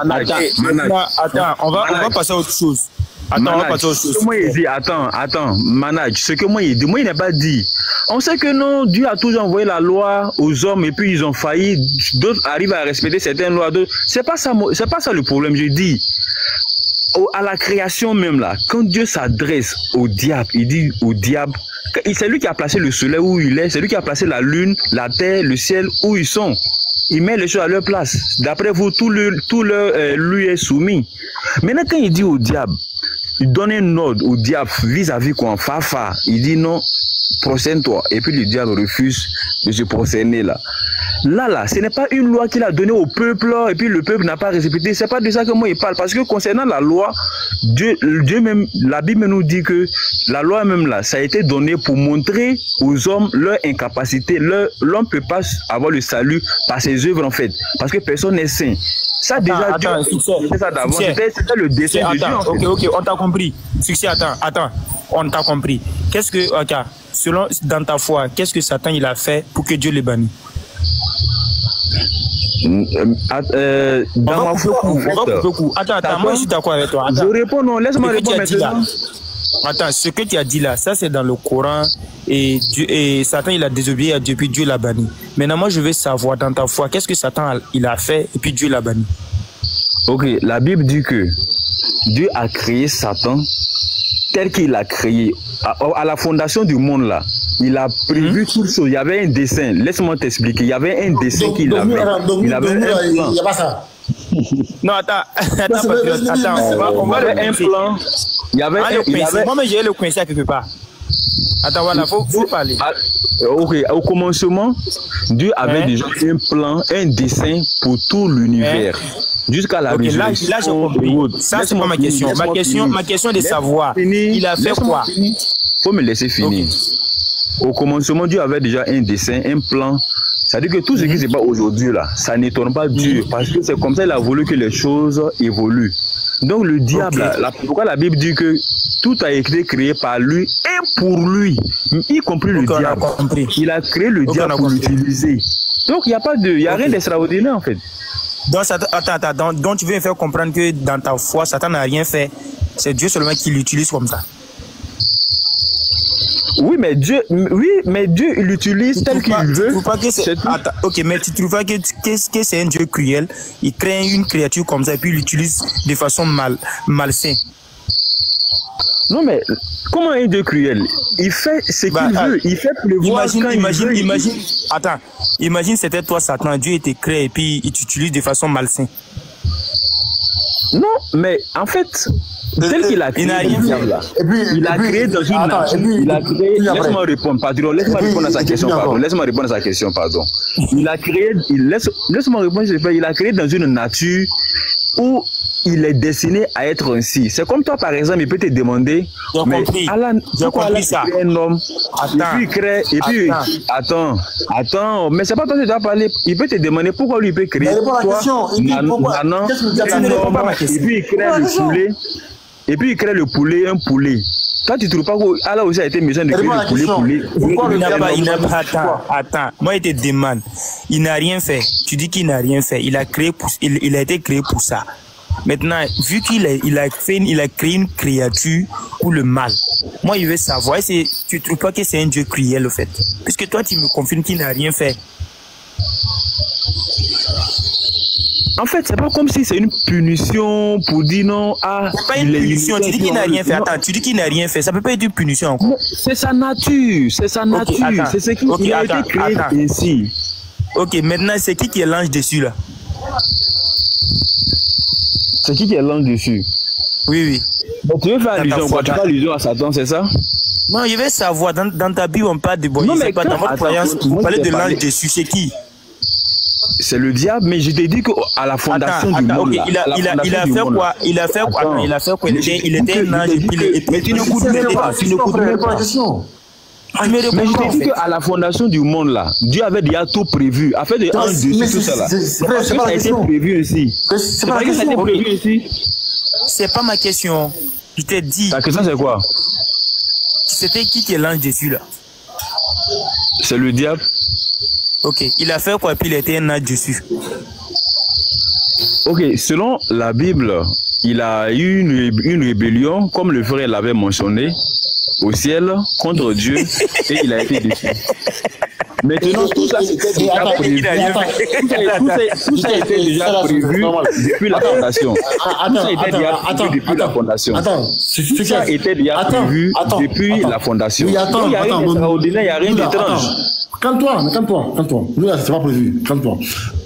Attends, on va passer à autre chose. Attends, Manage, ce que moi il dit, moi il n'a pas dit. On sait que non, Dieu a toujours envoyé la loi aux hommes et puis ils ont failli, d'autres arrivent à respecter certaines lois, d'autres. C'est pas ça le problème, je dis. À la création même là, quand Dieu s'adresse au diable, il dit au diable, c'est lui qui a placé le soleil où il est, c'est lui qui a placé la lune, la terre, le ciel où ils sont. Il met les choses à leur place. D'après vous, tout lui est soumis. Maintenant, quand il dit au diable, il donne un ordre au diable vis-à-vis quoi, Fafa, il dit non, procède-toi. Et puis le diable refuse de se prosterner là. Là, ce n'est pas une loi qu'il a donnée au peuple et puis le peuple n'a pas respecté. C'est pas de ça que moi il parle. Parce que concernant la loi, Dieu même, la Bible nous dit que la loi même là, ça a été donné pour montrer aux hommes leur incapacité. L'homme ne peut pas avoir le salut par ses œuvres en fait. Parce que personne n'est saint. Ça déjà, c'était ça d'avant. C'était le dessein de Dieu en fait. Ok, on t'a compris. Succès, attends, on t'a compris. Qu'est-ce que, selon dans ta foi, qu'est-ce que Satan il a fait pour que Dieu les bannisse? Dans ma foi, en fait, attends, moi je suis d'accord avec toi. Je réponds non, laisse-moi répondre maintenant. Attends, ce que tu as dit là, ça c'est dans le Coran et Satan il a désobéi à Dieu puis Dieu l'a banni. Maintenant moi je veux savoir dans ta foi, qu'est-ce que Satan il a fait et puis Dieu l'a banni? Ok, la Bible dit que Dieu a créé Satan tel qu'il a créé. À la fondation du monde là, il a prévu toute chose. Il y avait un dessin. Laisse-moi t'expliquer. Il y avait un dessin qu'il avait. Il avait un plan. Il n'y a pas ça. Non, attends, on va faire un plan. Il y avait moi, mais j'ai le coincé quelque part. Attends, voilà, faut parler. Ok, au commencement, Dieu avait déjà un plan, un dessin pour tout l'univers. Jusqu'à la résurrection. Là, j'ai compris. Ça, c'est pas ma question. Ma question est de savoir, il a fait quoi? Il faut me laisser finir. Au commencement, Dieu avait déjà un dessin, un plan. C'est-à-dire que tout ce qui se passe aujourd'hui, là, ça n'étonne pas Dieu. Parce que c'est comme ça qu'il a voulu que les choses évoluent. Donc le diable, pourquoi la Bible dit que tout a été créé par lui et pour lui, y compris le diable. Il a créé le diable pour l'utiliser. Donc il n'y a rien d'extraordinaire en fait. Donc, attends, donc tu veux me faire comprendre que dans ta foi, Satan n'a rien fait. C'est Dieu seulement qui l'utilise comme ça. Oui, mais Dieu il l'utilise tel qu'il veut. Ok, mais tu trouves pas que c'est un Dieu cruel? Il crée une créature comme ça et puis il l'utilise de façon malsaine. Non, mais comment un Dieu cruel? Il fait ce qu'il veut. Il fait pleuvoir quand il veut. Attends, imagine c'était toi Satan, Dieu était créé et puis il t'utilise de façon malsaine. Non, mais en fait, tel qu'il a créé, il a créé dans une nature. Laisse-moi répondre, pardon. Laisse-moi répondre à sa question, pardon. Laisse-moi répondre à sa question, pardon. Il a créé, laisse-moi répondre, il a créé dans une nature où il est destiné à être ainsi. C'est comme toi, par exemple, il peut te demander, mais Alan, pourquoi Alan crée un homme, et puis il crée, et puis, attends, mais c'est pas toi qui dois parler, il peut te demander pourquoi lui il peut créer, toi, Nanan, et puis il crée le poulet, et puis il crée le poulet, un poulet. Toi, tu ne trouves pas qu'Allah aussi a été méchant de créer le poulet. Attends, moi, il te demande, il n'a rien fait. Tu dis qu'il n'a rien fait. Il a été créé pour ça. Maintenant, vu qu'il a créé une créature pour le mal, moi, je veux savoir, tu ne trouves pas que c'est un Dieu cruel, au fait? Puisque toi, tu me confirmes qu'il n'a rien fait. En fait, c'est pas comme si c'est une punition pour dire non. C'est pas une punition. Tu dis qu'il n'a rien fait. Attends, tu dis qu'il n'a rien fait. Ça peut pas être une punition encore. C'est sa nature. C'est sa nature. C'est ce qui a été créé ainsi. Ok, maintenant, c'est qui est l'ange dessus là? C'est qui est l'ange dessus? Oui. Donc, tu veux faire allusion quoi? Tu fais allusion à Satan, c'est ça? Non, je vais savoir. Dans ta Bible, on parle de bon. Non, mais pas dans votre croyance, vous parlez de l'ange dessus. C'est qui? C'est le diable, mais je t'ai dit qu'à la fondation du monde. Okay. Il a fait quoi? Il a fait quoi? Il était un ange. Mais tu n'écoutes même pas la question. Mais je t'ai dit qu'à la fondation du monde là, Dieu avait déjà tout prévu. Afin de un dessus tout ça là. Ça a été prévu ici. C'est pas que ça a été prévu ici. C'est pas ma question. Je t'ai dit. Ta question c'est quoi? C'était qui est l'ange dessus là? C'est le diable. Ok. Il a fait quoi puis il était un ange dessus? Ok, selon la Bible, il a eu une rébellion, comme le frère l'avait mentionné, au ciel contre Dieu, et il a été déçu. Maintenant, tout ça c'était déjà prévu. Tout ça était déjà prévu depuis la fondation. Tout ça était déjà prévu depuis la fondation. Tout ça était déjà prévu depuis la fondation. Il n'y a rien d'extraordinaire, il n'y a rien d'étrange. Calme-toi. Nous, là, c'est pas prévu. Calme-toi.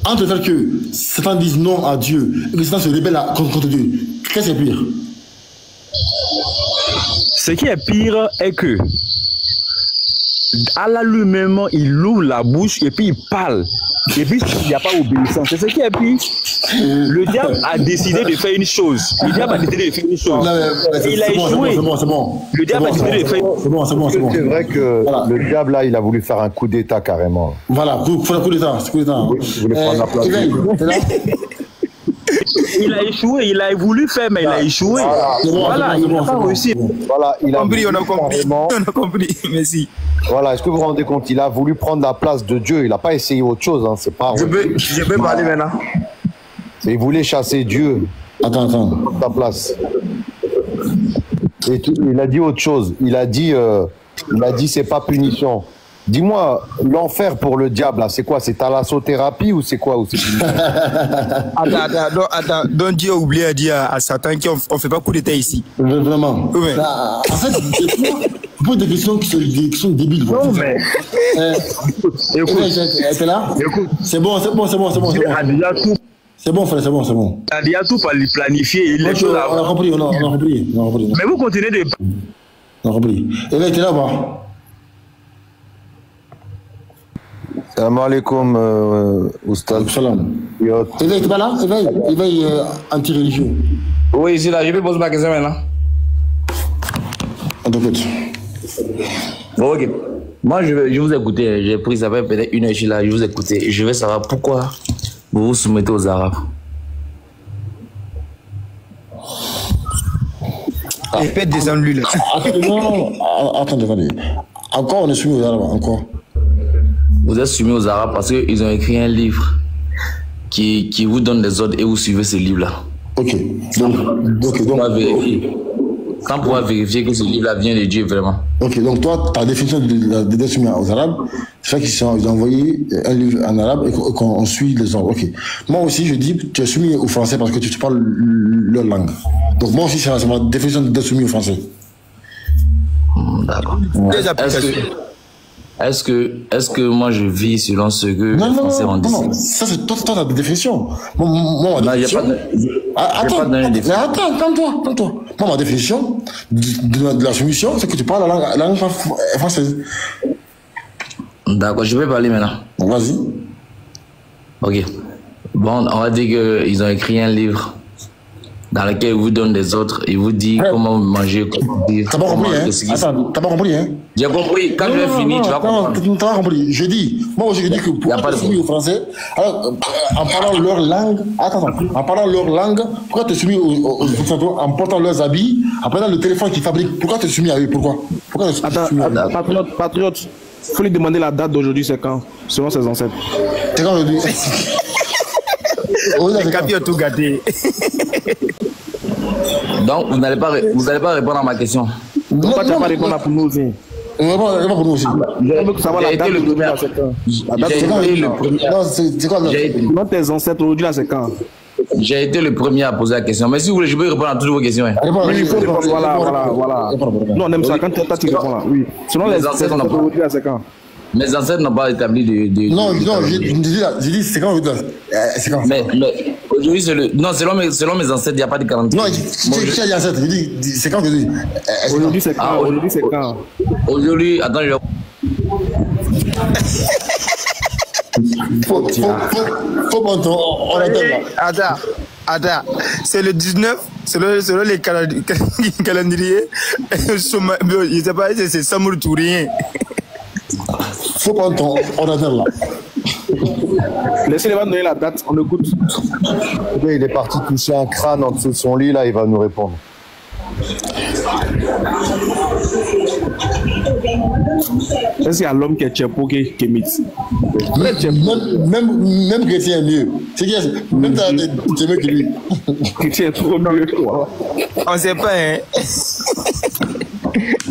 Entre le fait que Satan dise non à Dieu et que Satan se rébelle contre Dieu, qu'est-ce qui est pire? Ce qui est pire est que Allah lui-même, il ouvre la bouche et puis il parle. Et puis, il n'y a pas obéissance. C'est ce qui est pire. Le diable a décidé de faire une chose. Il a échoué. C'est bon. Le diable a décidé de faire C'est bon. C'est vrai que le diable, là, il a voulu faire un coup d'état carrément. Voilà, il faut un coup d'état. Il voulait prendre la place. Il a échoué, il a voulu faire, mais il a échoué. Voilà, il n'a pas réussi. Voilà, il a On a compris, merci. Voilà, est-ce que vous vous rendez compte? Il a voulu prendre la place de Dieu, il n'a pas essayé autre chose, hein. C'est pas. Je peux parler maintenant. Il voulait chasser Dieu. Attends. Ta place. Et il a dit autre chose. Il a dit c'est pas punition. Dis-moi, l'enfer pour le diable, c'est quoi? C'est thalassothérapie ou c'est quoi? Attends, donc Dieu a oublié à dire à Satan qu'on ne fait pas coup d'état ici. Vraiment. Oui. En fait, tu poses des questions qui sont débiles. Non, mais. Écoute. T'es là? Écoute. C'est bon. Il a déjà tout. C'est bon, frère, c'est bon. Il a déjà tout pour lui planifier. On a compris. Mais vous continuez de. On a compris. Et là, t'es là, bas. Salam alaikum, Oustad. Salam. Éveil, tu vas là? Éveil anti-religieux. Oui, ici là, je vais poser ma question maintenant. On t'écoute. Bon, ok. Moi, je vous écoutais. J'ai pris ça fait peut-être une heure, je suis là, je vous écoutais. Je veux savoir pourquoi vous vous soumettez aux Arabes. Répète descendre lui là. Attendez. Encore, on est soumis aux Arabes, encore. Vous êtes soumis aux Arabes parce qu'ils ont écrit un livre qui vous donne des ordres et vous suivez ce livre-là. Ok. Donc, sans pouvoir vérifier que ce livre-là vient de Dieu vraiment. Ok, donc toi, ta définition d'être soumis aux Arabes, c'est qu'ils ont envoyé un livre en arabe et qu'on suit les ordres. Ok. Moi aussi, je dis que tu es soumis aux Français parce que tu parles leur langue. Donc moi aussi, c'est ma définition d'être soumis aux Français. D'accord. Est-ce que moi je vis selon ce que les Français ont dit? Non, ça c'est toi ta définition. Moi, ma définition. Attends, calme-toi. Moi, ma définition de la soumission, c'est que tu parles la langue française. D'accord, je vais parler maintenant. Vas-y. Ok. Bon, on va dire qu'ils ont écrit un livre dans lequel ils vous donnent des ordres, ils vous disent comment manger, comment vivre. T'as pas compris, hein? Attends, t'as pas compris, hein? J'ai compris. Quand je vais finir, tu vas comprendre. Non, t'as pas compris. Je dis que pour être soumis aux Français, alors, en parlant leur langue, en parlant leur langue, pourquoi t'es soumis aux Occidentaux, en portant leurs habits, en prenant le téléphone qu'ils fabriquent, pourquoi t'es soumis à eux? Pourquoi t'es soumis à eux? Patriote, faut lui demander la date d'aujourd'hui, c'est quand? Selon ses ancêtres. C'est quand aujourd'hui? Les capi ont tout gâté. Donc, vous n'allez pas répondre à ma question. Non, tu n'as pas répondre pour nous aussi. Non, pas pour nous aussi. On veut savoir la date d'aujourd'hui, là, c'est quand? J'ai été le premier. Non, c'est quoi? Selon tes ancêtres, aujourd'hui, là, c'est quand? J'ai été le premier à poser la question. Mais si vous voulez, je peux répondre à toutes vos questions. Oui, il faut répondre. Voilà. Non, on aime ça. Quand tu réponds là. Oui. Selon les ancêtres, aujourd'hui, là, c'est quand? Mes ancêtres n'ont pas établi de... Non, j'ai dit c'est quand aujourd'hui. C'est quand? Mais aujourd'hui, c'est le... Non, selon mes ancêtres, il n'y a pas de calendrier. Non, qui a dit ancêtre? J'ai dit c'est quand aujourd'hui? Aujourd'hui, c'est quand? Aujourd'hui, c'est quand? Aujourd'hui, attends, je... Faut on attend là. Attends, c'est le 19, selon les calendriers, je sais pas, c'est Samour Tourien. Faut prendre on attend là. Laissez-les va donner la date, on écoute. Il est parti toucher un crâne en dessous de son lit, là, il va nous répondre. Est-ce qu'il y a l'homme qui est Tchepo qui est Kémit? Même Chrétien est mieux. C'est qui même t'as mieux que lui. Chrétien est trop mieux. On sait pas, hein.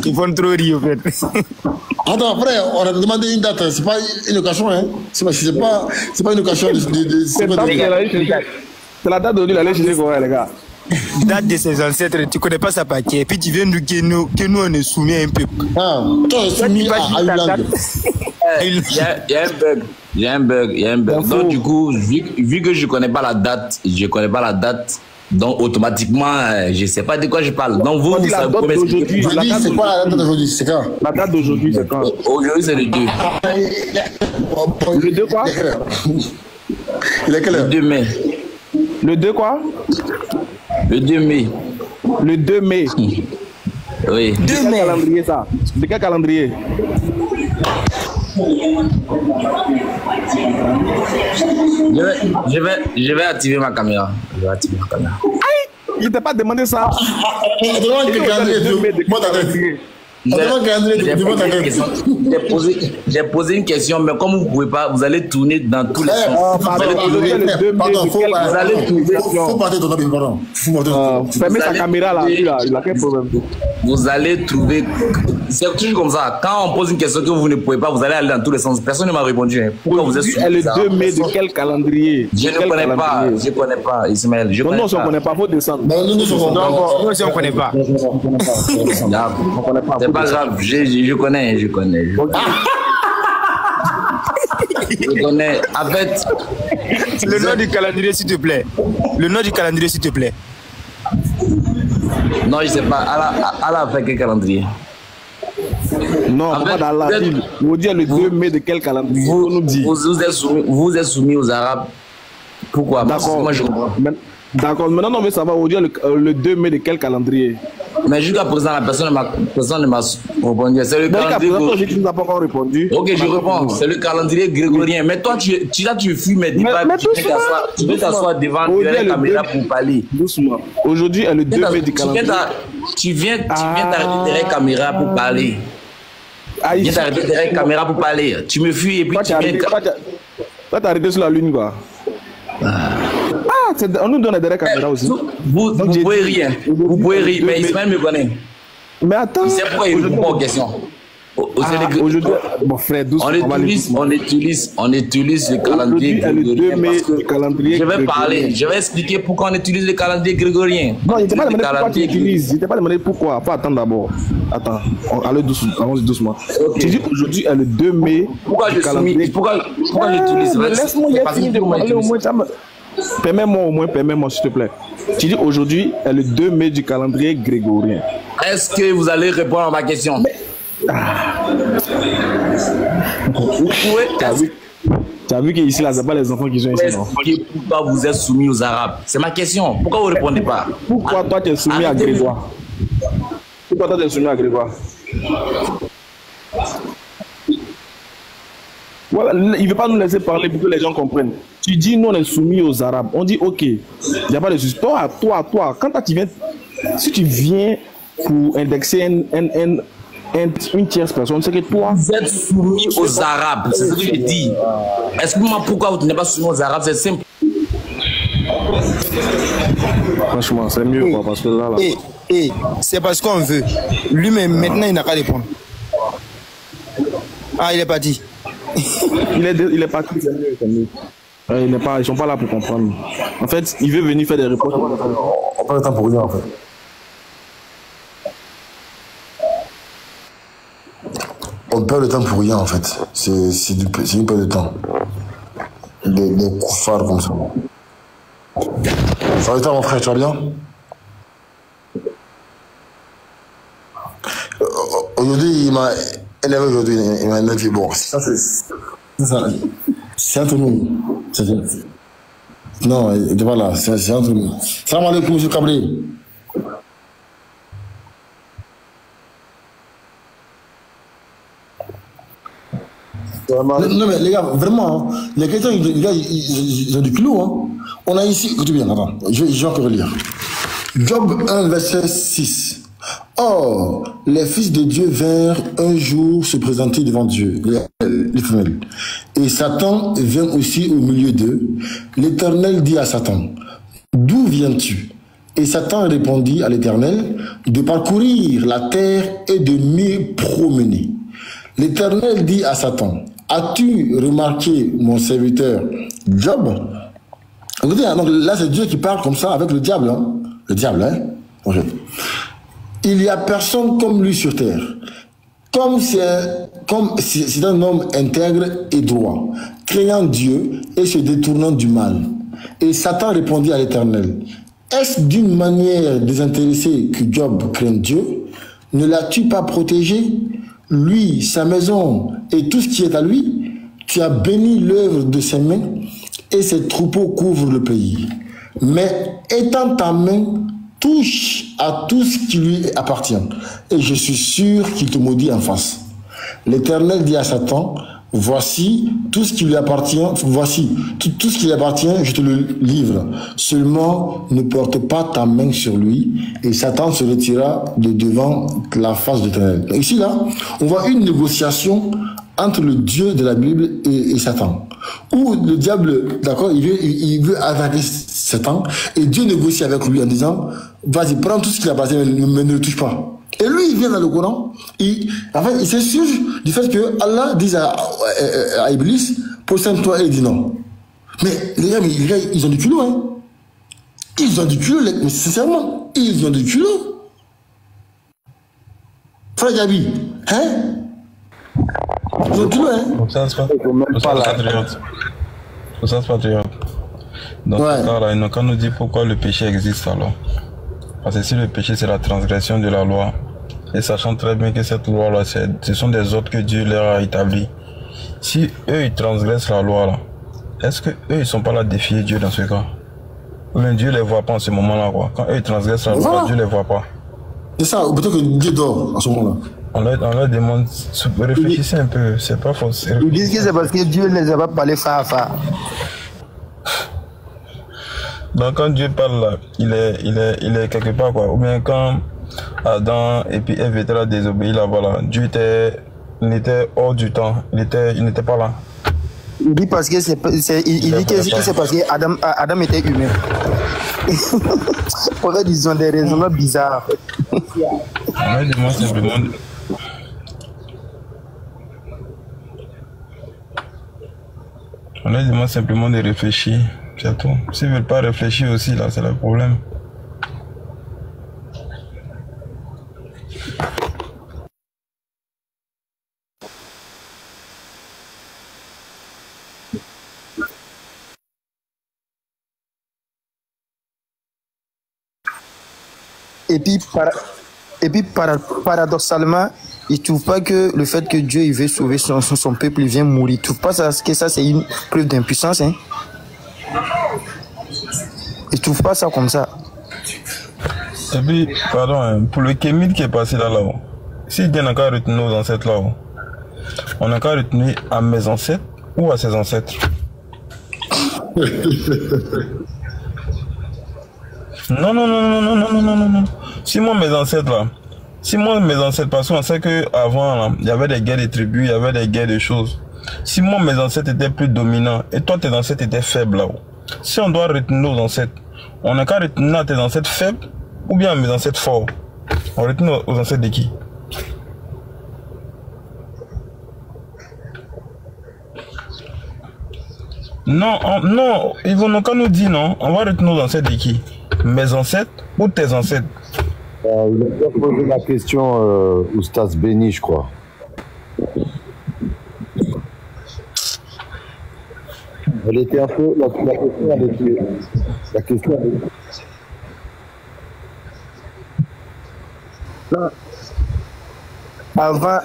Ils font trop rire, en fait. Attends, après, on a demandé une date. C'est pas une occasion, hein. C'est pas une occasion de c'est la date d'aujourd'hui, l'aller chez quoi, les gars? Date de ses ancêtres, tu connais pas sa paquet. Et puis tu viens nous que nous on est soumis un peu. Ah, toi, soumis à une langue. Il y a un bug. Donc du coup, vu que je connais pas la date, donc automatiquement, je sais pas de quoi je parle. Donc vous savez combien d'aujourd'hui. C'est quoi la date d'aujourd'hui? C'est quand? La date d'aujourd'hui, c'est quand? Aujourd'hui, c'est le 2. Le 2 quoi? Il est quelle heure? Le 2 mai. Le 2 quoi? Le 2 mai. Le 2 mai. Oui. De quel calendrier ça? De quel calendrier? Je vais activer ma caméra. Aïe! Il t'a pas demandé ça. J'ai posé une question, mais comme vous ne pouvez pas, vous allez tourner dans tous les sens. Faut partir de ton avis, pardon. Fermez sa caméra là, il a quel problème? Vous allez trouver. C'est toujours comme ça. Quand on pose une question que vous ne pouvez pas, vous allez aller dans tous les sens. Personne ne m'a répondu. Pourquoi vous êtes sur le 2 mai de quel calendrier? Je ne connais pas. Je ne connais pas, Ismaël. Non, on ne connaît pas. Faut descendre. Nous aussi, on ne connaît pas. C'est pas grave. Je connais. Je connais. En fait. Le nom du calendrier, s'il te plaît. Le nom du calendrier, s'il te plaît. Non, je sais pas. Allah a fait quel calendrier? Non, en pas dans la Bible. Vous dites le 2 mai de quel calendrier? Vous êtes soumis aux Arabes. Pourquoi? D'accord. Moi, je comprends. D'accord. Maintenant, non, mais ça va. Vous dites le 2 mai de quel calendrier? Mais jusqu'à présent, la personne ne m'a répondu. C'est le calendrier. Tu n'as pas encore répondu. Ok, je réponds. C'est le calendrier grégorien. Mais toi, tu fuis mes débats. Tu veux t'asseoir devant la caméra pour parler. Doucement. Aujourd'hui est le 2 mai du calendrier. Tu viens t'arrêter derrière la caméra pour parler. Tu viens t'arrêter derrière la caméra pour parler. Tu me fuis et puis tu viens. Toi, t'as arrêté sur la lune, quoi. On nous donne des caméras aussi. Vous pouvez rire. Vous pouvez rire, mais Ismaël me connaît. Mais attends. Il sait pourquoi il ne répond pas aux questions. Aujourd'hui, mon frère, doucement. On utilise le calendrier grégorien. Je vais expliquer pourquoi on utilise le calendrier grégorien. Non, il n'était pas demandé pourquoi tu utilises. Il n'était pas demandé pourquoi. Faut attendre d'abord. Attends, allez doucement. Tu dis aujourd'hui est le 2 mai. Pourquoi j'utilise? Laisse-moi y finir de parler au moins. Permets-moi, s'il te plaît. Tu dis aujourd'hui est le 2 mai du calendrier grégorien. Est-ce que vous allez répondre à ma question? Tu as vu qu'ici, là, ce n'est pas les enfants qui sont ici, non? Pourquoi vous êtes soumis aux Arabes? C'est ma question. Pourquoi vous ne répondez pas? Pourquoi toi, tu es soumis à Grégoire? Pourquoi toi, tu es soumis à Grégoire? Ouais, il ne veut pas nous laisser parler pour que les gens comprennent. Tu dis, nous, on est soumis aux Arabes. On dit, ok, il n'y a pas de souci. Toi, quand tu viens, si tu viens pour indexer une tierce personne, c'est que toi... Vous êtes soumis aux Arabes, c'est ce que je dis. Explique-moi pourquoi vous n'êtes pas soumis aux Arabes, c'est simple. Franchement, c'est mieux, quoi, parce que là... C'est parce qu'on veut. Lui, mais maintenant, il n'a qu'à répondre. Ah, il est parti. Il est parti, c'est mieux. Ils ne sont pas là pour comprendre. En fait, il veut venir faire des réponses. On prend le temps pour rien, en fait. On perd le temps pour rien, en fait. C'est une perte de temps. Des koufars comme ça. Ça va, mon frère, tu vas bien? Aujourd'hui, il m'a énervé aujourd'hui. Il m'a énervé. Bon, ça, c'est entre nous. Non, il n'était pas là. C'est entre nous. Salam alaikum, M. Kabri. Non mais les gars, vraiment, les chrétiens, ils ont du culot. Hein. On a ici, écoutez bien, attends, je vais encore lire. Job 1, verset 6. Or, les fils de Dieu vinrent un jour se présenter devant Dieu, l'Éternel. Et Satan vint aussi au milieu d'eux. L'Éternel dit à Satan, d'où viens-tu? Et Satan répondit à l'Éternel, de parcourir la terre et de m'y promener. L'Éternel dit à Satan, as-tu remarqué mon serviteur Job? Écoutez, donc là c'est Dieu qui parle comme ça avec le diable. Hein? Le diable, hein? Okay. Il n'y a personne comme lui sur terre. Comme c'est un homme intègre et droit, craignant Dieu et se détournant du mal. Et Satan répondit à l'Éternel, est-ce d'une manière désintéressée que Job craint Dieu? Ne l'as-tu pas protégé? Lui, sa maison et tout ce qui est à lui, tu as béni l'œuvre de ses mains et ses troupeaux couvrent le pays. Mais étends ta main, touche à tout ce qui lui appartient et je suis sûr qu'il te maudit en face. L'Éternel dit à Satan, voici tout ce qui lui appartient, tout ce qui lui appartient, je te le livre. Seulement, ne porte pas ta main sur lui. Et Satan se retira de devant la face de l'Éternel. Ici, là, on voit une négociation entre le Dieu de la Bible et Satan. Où le diable, d'accord, il veut attaquer Satan. Et Dieu négocie avec lui en disant, vas-y, prends tout ce qui lui appartient, mais ne le touche pas. Et lui, il vient dans le Coran, il s'assure du fait que Allah dit à Iblis, prosterne-toi, et il dit non. Mais les gars, ils ont du culot, hein. Ils ont du culot, mais sincèrement, ils ont du culot. Frère Gabi, hein? Ils ont du culot, hein? Faut ça, patriote. Dans ce cas-là, ils n'ont qu'à nous dire pourquoi le péché existe alors. Parce que si le péché c'est la transgression de la loi, et sachant très bien que cette loi-là, ce sont des ordres que Dieu leur a établis. Si eux ils transgressent la loi là, est-ce que eux ils sont pas là à défier Dieu dans ce cas? Ou bien Dieu les voit pas en ce moment-là quoi. Quand eux ils transgressent la loi, Dieu les voit pas. C'est ça, ou peut-être que Dieu dort à ce moment-là. On leur demande, réfléchissez un peu, c'est pas faux. Ils disent que c'est parce que Dieu ne les a pas parlé face à face. Donc quand Dieu parle là, il est quelque part quoi. Ou bien quand Adam et puis Ève étaient là désobéir là, voilà. Dieu était hors du temps, il n'était pas là. Il dit parce que c'est parce que Adam était humain. En fait, ils ont des raisonnements bizarres. On leur demande simplement de réfléchir, c'est tout. S'ils ne veulent pas réfléchir aussi, là, c'est le problème. Et puis paradoxalement, il ne trouve pas que le fait que Dieu il veut sauver son peuple, il vient mourir. Il ne trouve pas que ça c'est une preuve d'impuissance. Hein? Il ne trouve pas ça comme ça. Et puis, pardon, hein, pour le kémite qui est passé là-haut, si Dieu n'a qu'à retenir nos ancêtres là-haut, on n'a qu'à retenir à mes ancêtres ou à ses ancêtres. Non. Si moi mes ancêtres là, parce qu'on sait qu'avant il y avait des guerres de tribus, il y avait des guerres de choses. Si moi mes ancêtres étaient plus dominants et toi tes ancêtres étaient faibles là-haut, si on doit retenir nos ancêtres, on n'a qu'à retenir à tes ancêtres faibles ou bien à mes ancêtres forts. On retient aux ancêtres de qui? Non, ils vont qu'à nous dire non. On va retenir nos ancêtres de qui? Mes ancêtres ou tes ancêtres? Il a posé la question Oustaz Béni, je crois. Elle était un peu... La question Avant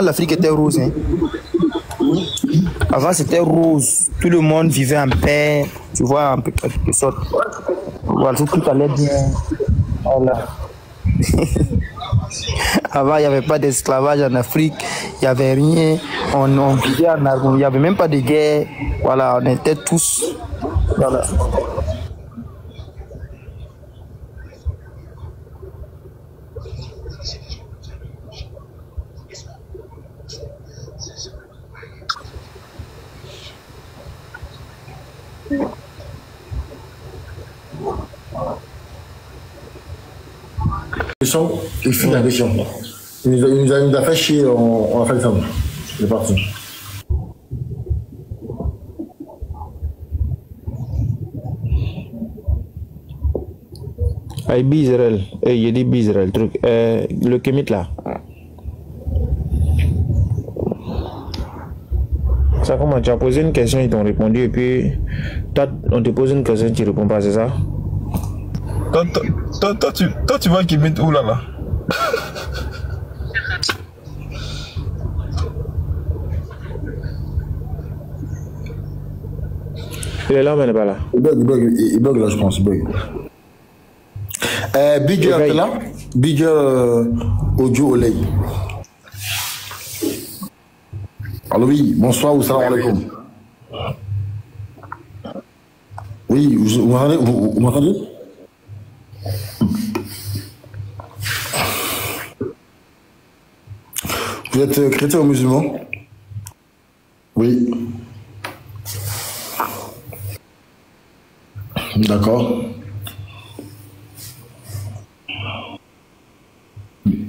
l'Afrique était rose. Hein. Avant c'était rose. Tout le monde vivait en paix. Tu vois, en quelque sorte. Voilà, tout allait bien. Voilà. Avant, il n'y avait pas d'esclavage en Afrique. Il n'y avait rien. On vivait en harmonie. Il n'y avait même pas de guerre. Voilà, on était tous. Voilà. question, il finit la question. Il nous a fait chier, on a fait ça. C'est parti. Hey, Bizarrel. Hey, il dit Bizarrel, le truc. Le Kemit là. Ça, comment tu as posé une question, ils t'ont répondu, et puis toi, on te pose une question, tu réponds pas, c'est ça? Toi, tu vois Kemit où là? Il est là, mais il n'est pas là. Il bug là, je pense, il bug. Big Girl, t'es là? Big Girl Audio Olay. Allô, oui, bonsoir, ou salam alaikum. Oui, vous m'entendez? Vous êtes chrétien ou musulman? Oui. D'accord.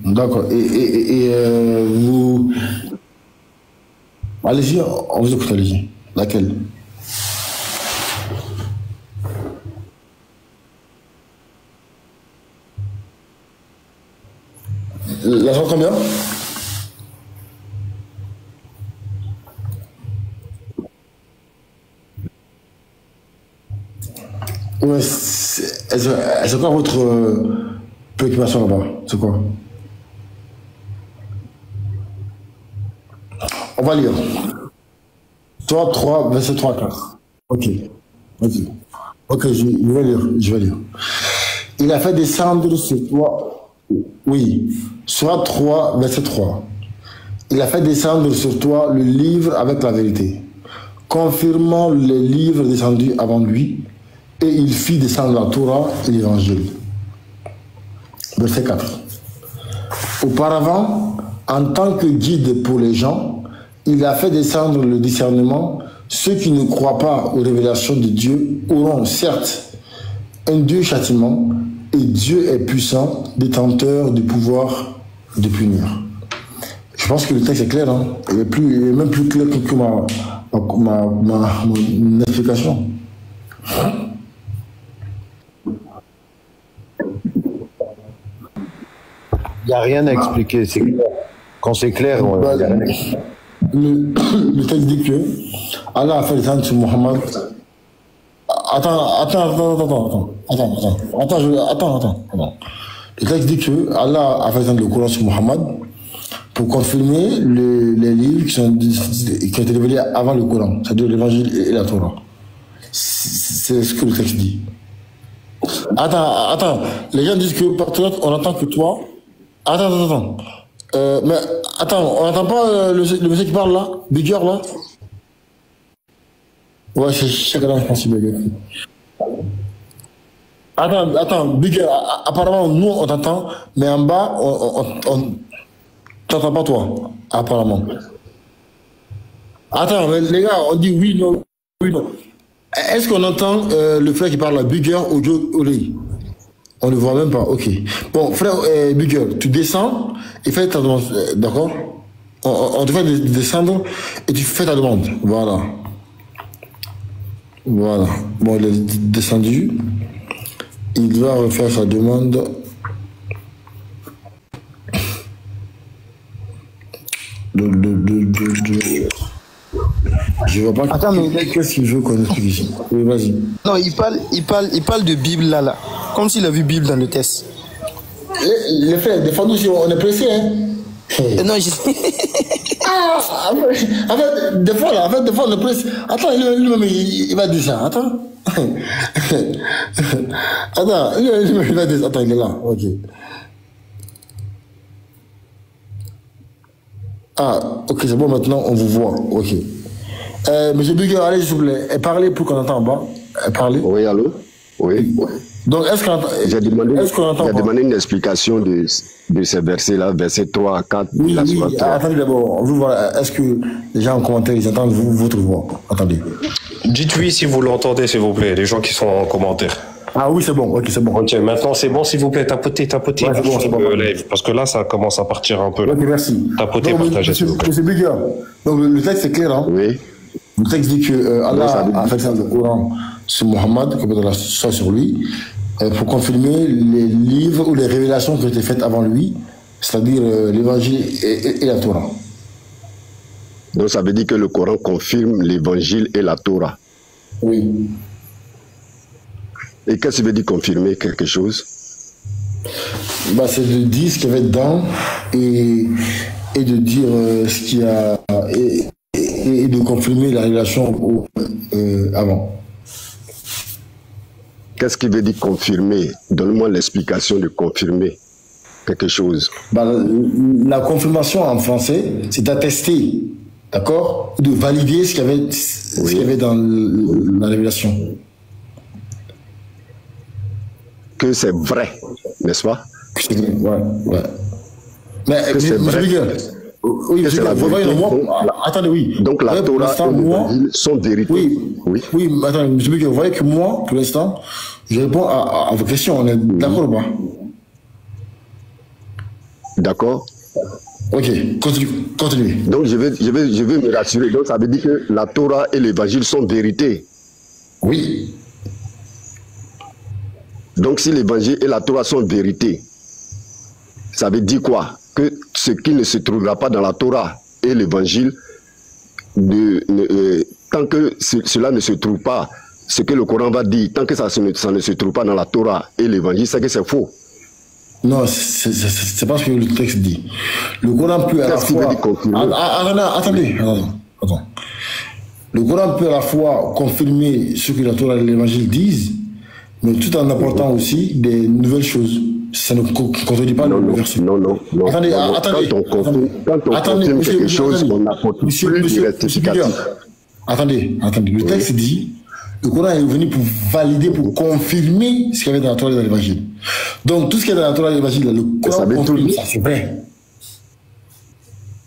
D'accord. Et vous... Allez-y, on vous écoute, allez-y. Laquelle? La chanson combien? Ouais, c'est quoi votre préoccupation là-bas? C'est quoi? On va lire. Toi, 3, verset 3, 4. Ok. Vas-y. Ok, je vais lire. Il a fait descendre sur toi. Oui. Soit 3, verset 3. Il a fait descendre sur toi le livre avec la vérité, confirmant les livres descendus avant lui, et il fit descendre la Torah et l'évangile. Verset 4. Auparavant, en tant que guide pour les gens, il a fait descendre le discernement. Ceux qui ne croient pas aux révélations de Dieu auront certes un Dieu châtiment, et Dieu est puissant, détenteur du pouvoir de punir. Je pense que le texte est clair, hein. Il est même plus clair que mon explication. Il n'y a rien à expliquer, c'est clair. Quand c'est clair, il n'y a rien à expliquer. Le texte dit que Allah a fait descendre sur Mohammed. Attends. Le texte dit que Allah a fait descendre le Coran sur Mohammed pour confirmer les livres qui ont été révélés avant le Coran, c'est-à-dire l'évangile et la Torah. C'est ce que le texte dit. Attends. Les gens disent que par on entend que toi. Attends. Mais attends, on n'entend pas le monsieur qui parle là, Bigger là? Ouais, c'est chacun, je pense, Bigger. Attends, Bigger, apparemment, nous on t'entend, mais en bas, on t'entend pas toi, apparemment. Attends, mais les gars, on dit oui, non. Est-ce qu'on entend le frère qui parle là, Bigger Audio Olay? On ne voit même pas, ok. Bon, frère Bigger, tu descends et fais ta demande, d'accord? On te fait descendre et tu fais ta demande. Voilà. Bon, il est descendu. Il va refaire sa demande. Je vois pas. Attends, mais qu'est-ce qu'il veut qu'on explique ici? Oui, vas-y. Non, il parle de Bible là. Comme s'il a vu Bible dans le test. Les frères, des fois nous on est pressés, hein. Non, je... en fait, des fois on est pressés. Attends, lui-même il va dire ça. Attends. Lui-même il va dire ça. Attends, il est là. Ok. Ok, c'est bon, maintenant on vous voit. Ok. Monsieur Bigger, allez s'il vous plaît. Parlez pour qu'on entende en bas. Parlez. Oui, allô? Oui. Donc, est-ce qu'on entend j'ai demandé une explication de ces versets-là, versets 3 à 4. Oui. Attendez d'abord, on veut voir, est-ce que les gens en commentaire, ils entendent votre voix? Attendez. Dites oui si vous l'entendez, s'il vous plaît, les gens qui sont en commentaire. Ah oui, c'est bon, ok, c'est bon. Ok, maintenant c'est bon, s'il vous plaît, tapotez, Ouais, c'est bon. live, parce que là, ça commence à partir un peu. Là. Ok, merci. Tapotez, Donc, partagez, s'il vous plaît. Monsieur Bigger, donc le texte est clair, hein? Oui. Le texte dit que Allah a fait le Coran sur Mohammed, que Allah soit sur lui, pour confirmer les livres ou les révélations qui ont été faites avant lui, c'est-à-dire l'évangile et la Torah. Donc ça veut dire que le Coran confirme l'évangile et la Torah. Oui. Et qu'est-ce que ça veut dire confirmer quelque chose? Bah, c'est de dire ce qu'il y avait dedans et de dire ce qu'il y a et de confirmer la relation avant. Qu'est-ce qui veut dire confirmer? Donne-moi l'explication de confirmer quelque chose. Bah, la confirmation en français, c'est d'attester, d'accord? De valider ce qu'il y avait dans la révélation. Que c'est vrai, n'est-ce pas? Ouais. Mais, que c'est vrai. Oui, attendez, oui. Donc la Torah et l'Évangile sont vérités. Oui, mais attendez, M. Bigger, vous voyez que moi, pour l'instant, je réponds à vos questions. On est d'accord ou pas? D'accord. Ok, continuez. Donc je vais me rassurer. Donc ça veut dire que la Torah et l'Évangile sont vérités. Oui. Donc si l'Évangile et la Torah sont vérités, ça veut dire quoi? Que ce qui ne se trouvera pas dans la Torah et l'Évangile, tant que cela ne se trouve pas, ce que le Coran va dire, tant que ça ne se trouve pas dans la Torah et l'Évangile, c'est que c'est faux. Non, c'est pas ce que le texte dit. Le Coran peut à la fois... Attendez. Le Coran peut à la fois confirmer ce que la Torah et l'Évangile disent, mais tout en apportant aussi des nouvelles choses. Ça ne contredit pas le verset. Non. Attendez. Quand on confirme quelque chose, on apporte plus de rectificatif. Attendez. Le texte dit, le Coran est venu pour valider, pour confirmer ce qu'il y avait dans la Torah et dans l'Évangile. Donc tout ce qu'il y a dans la Torah et l'Évangile, le Coran confirme ça, c'est vrai.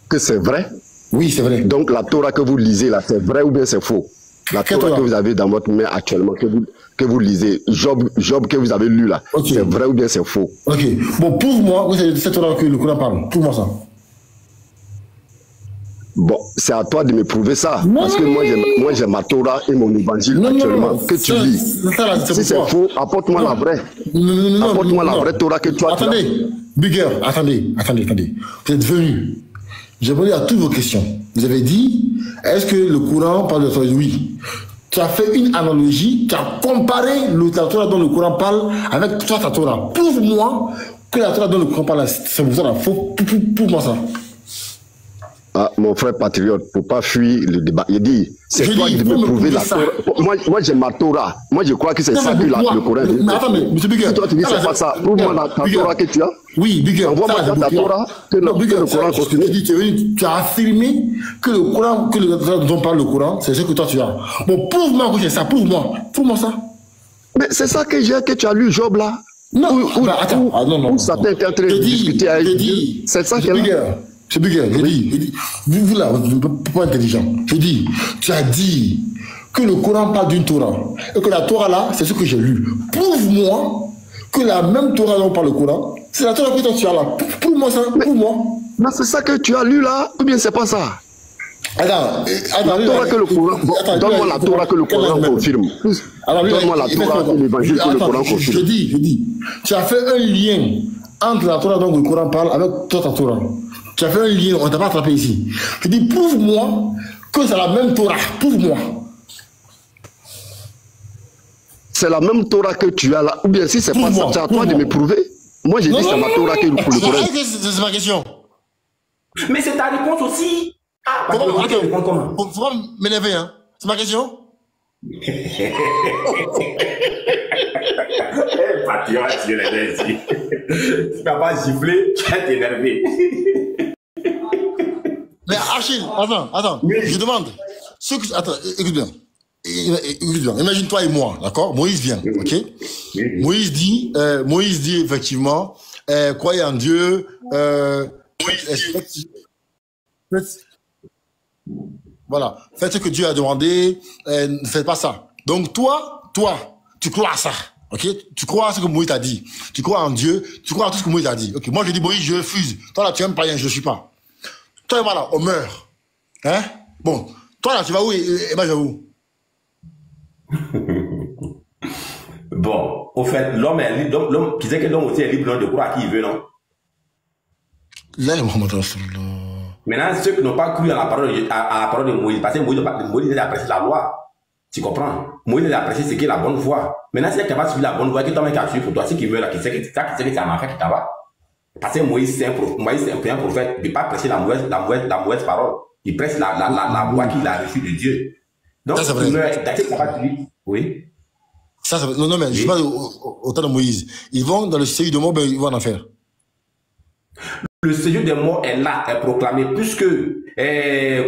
Que c'est vrai? Oui, c'est vrai. Donc la Torah que vous lisez là, c'est vrai ou bien c'est faux? La Torah que vous avez dans votre main actuellement, que vous lisez, Job que vous avez lu là, c'est vrai ou bien c'est faux? Ok. Bon, prouve-moi que c'est cette Torah que le Coran parle. Prouve-moi ça. Bon, c'est à toi de me prouver ça. Parce que moi j'ai ma Torah et mon évangile actuellement que tu lis. Si c'est faux, apporte-moi la vraie. Apporte-moi la vraie Torah que tu as. Attendez, Bigger, attendez. Vous êtes venu. J'ai répondu à toutes vos questions. Vous avez dit, est-ce que le Coran parle de la Torah? Oui. Tu as fait une analogie, tu as comparé la Torah dont le Coran parle avec toi, ta Torah. Prouve-moi que la Torah dont le Coran parle, c'est pour ça, prouve-moi ça. Ah, mon frère patriote, il ne faut pas fuir le débat. Il dit, c'est toi qui veux me prouver la Torah. Moi j'ai ma Torah. Moi, je crois que c'est ça que le Coran dit. Mais attends, M. Bigger. Si toi, tu dis, c'est pas ça. Prouve-moi ta Torah que tu as. Oui, Bigger. Envoie-moi ta Torah que le Coran continue. Tu as affirmé que le Coran, que le dont parle le Coran, c'est ce que toi tu as. Bon, prouve-moi que c'est ça. Prouve-moi ça. Mais c'est ça que tu as lu, Job, là. Non, attends. Où Satan était en train de discuter avec Dieu. C'est ça qu'elle a. C'est Bigger, j'ai dit, vous là, vous n'êtes pas intelligent. J'ai dit, tu as dit que le Coran parle d'une Torah et que la Torah là, c'est ce que j'ai lu. Prouve-moi que la même Torah dont parle le Coran, c'est la Torah que toi tu as là. Prouve-moi ça, prouve-moi. Mais c'est ça que tu as lu là, ou bien c'est pas ça? Attends, la Torah que le Coran, donne-moi la Torah que le Coran confirme. Donne-moi la Torah que l'évangile que le Coran confirme. Je dis, tu as fait un lien entre la Torah dont le Coran parle avec toi ta Torah. Tu as fait un lien, on ne t'a pas attrapé ici. Je dis, prouve-moi que c'est la même Torah. Prouve-moi. C'est la même Torah que tu as là. Ou bien si c'est pas ça, c'est à toi de me prouver. Moi, j'ai dit c'est ma Torah que le Coran. C'est ma question. Mais c'est ta réponse aussi. Ah, faut pas m'énerver, hein. C'est ma question. Patriote, je l'ai dit. Tu n'as pas giflé, tu vas t'énerver. Mais Achille, attends. Oui. Je demande. Attends, écoute bien. Imagine-toi et moi, d'accord? Moïse vient, ok? Oui. Moïse dit effectivement, croyez en Dieu, voilà, faites ce que Dieu a demandé, ne faites pas ça. Donc toi, tu crois à ça. Ok? Tu crois à ce que Moïse t'a dit. Tu crois en Dieu. Tu crois à tout ce que Moïse t'a dit. Ok? Moi, je dis Moïse, je refuse. Toi, là, tu aimes païen, je ne suis pas. Toi et moi, là, on meurt. Hein? Bon. Toi, là, tu vas où et moi, je vais où? Bon, au fait, l'homme est libre. L'homme qui sait que l'homme aussi est libre de croire à qui il veut, non? Là, maintenant, ceux qui n'ont pas cru à la parole de Moïse, parce que Moïse a apprécié la loi. Tu comprends? Moïse a apprécié ce qui est la bonne voie. Maintenant, si tu n'as pas suivi la bonne voie, que toi-même tu as suivi pour toi, c'est qui veut là, qui sait que c'est un enfant qui t'en va. Parce que Moïse, c'est un prophète. Il ne peut pas prêcher la mauvaise parole. Il prêche la voie qu'il a reçue de Dieu. Donc, ça, c'est vrai. Oui. Ça, c'est vrai. Non, mais je parle au temps de Moïse. Ils vont dans le séjour de mort, ben, ils vont en enfer. Le séjour des morts est là, est proclamé, puisque,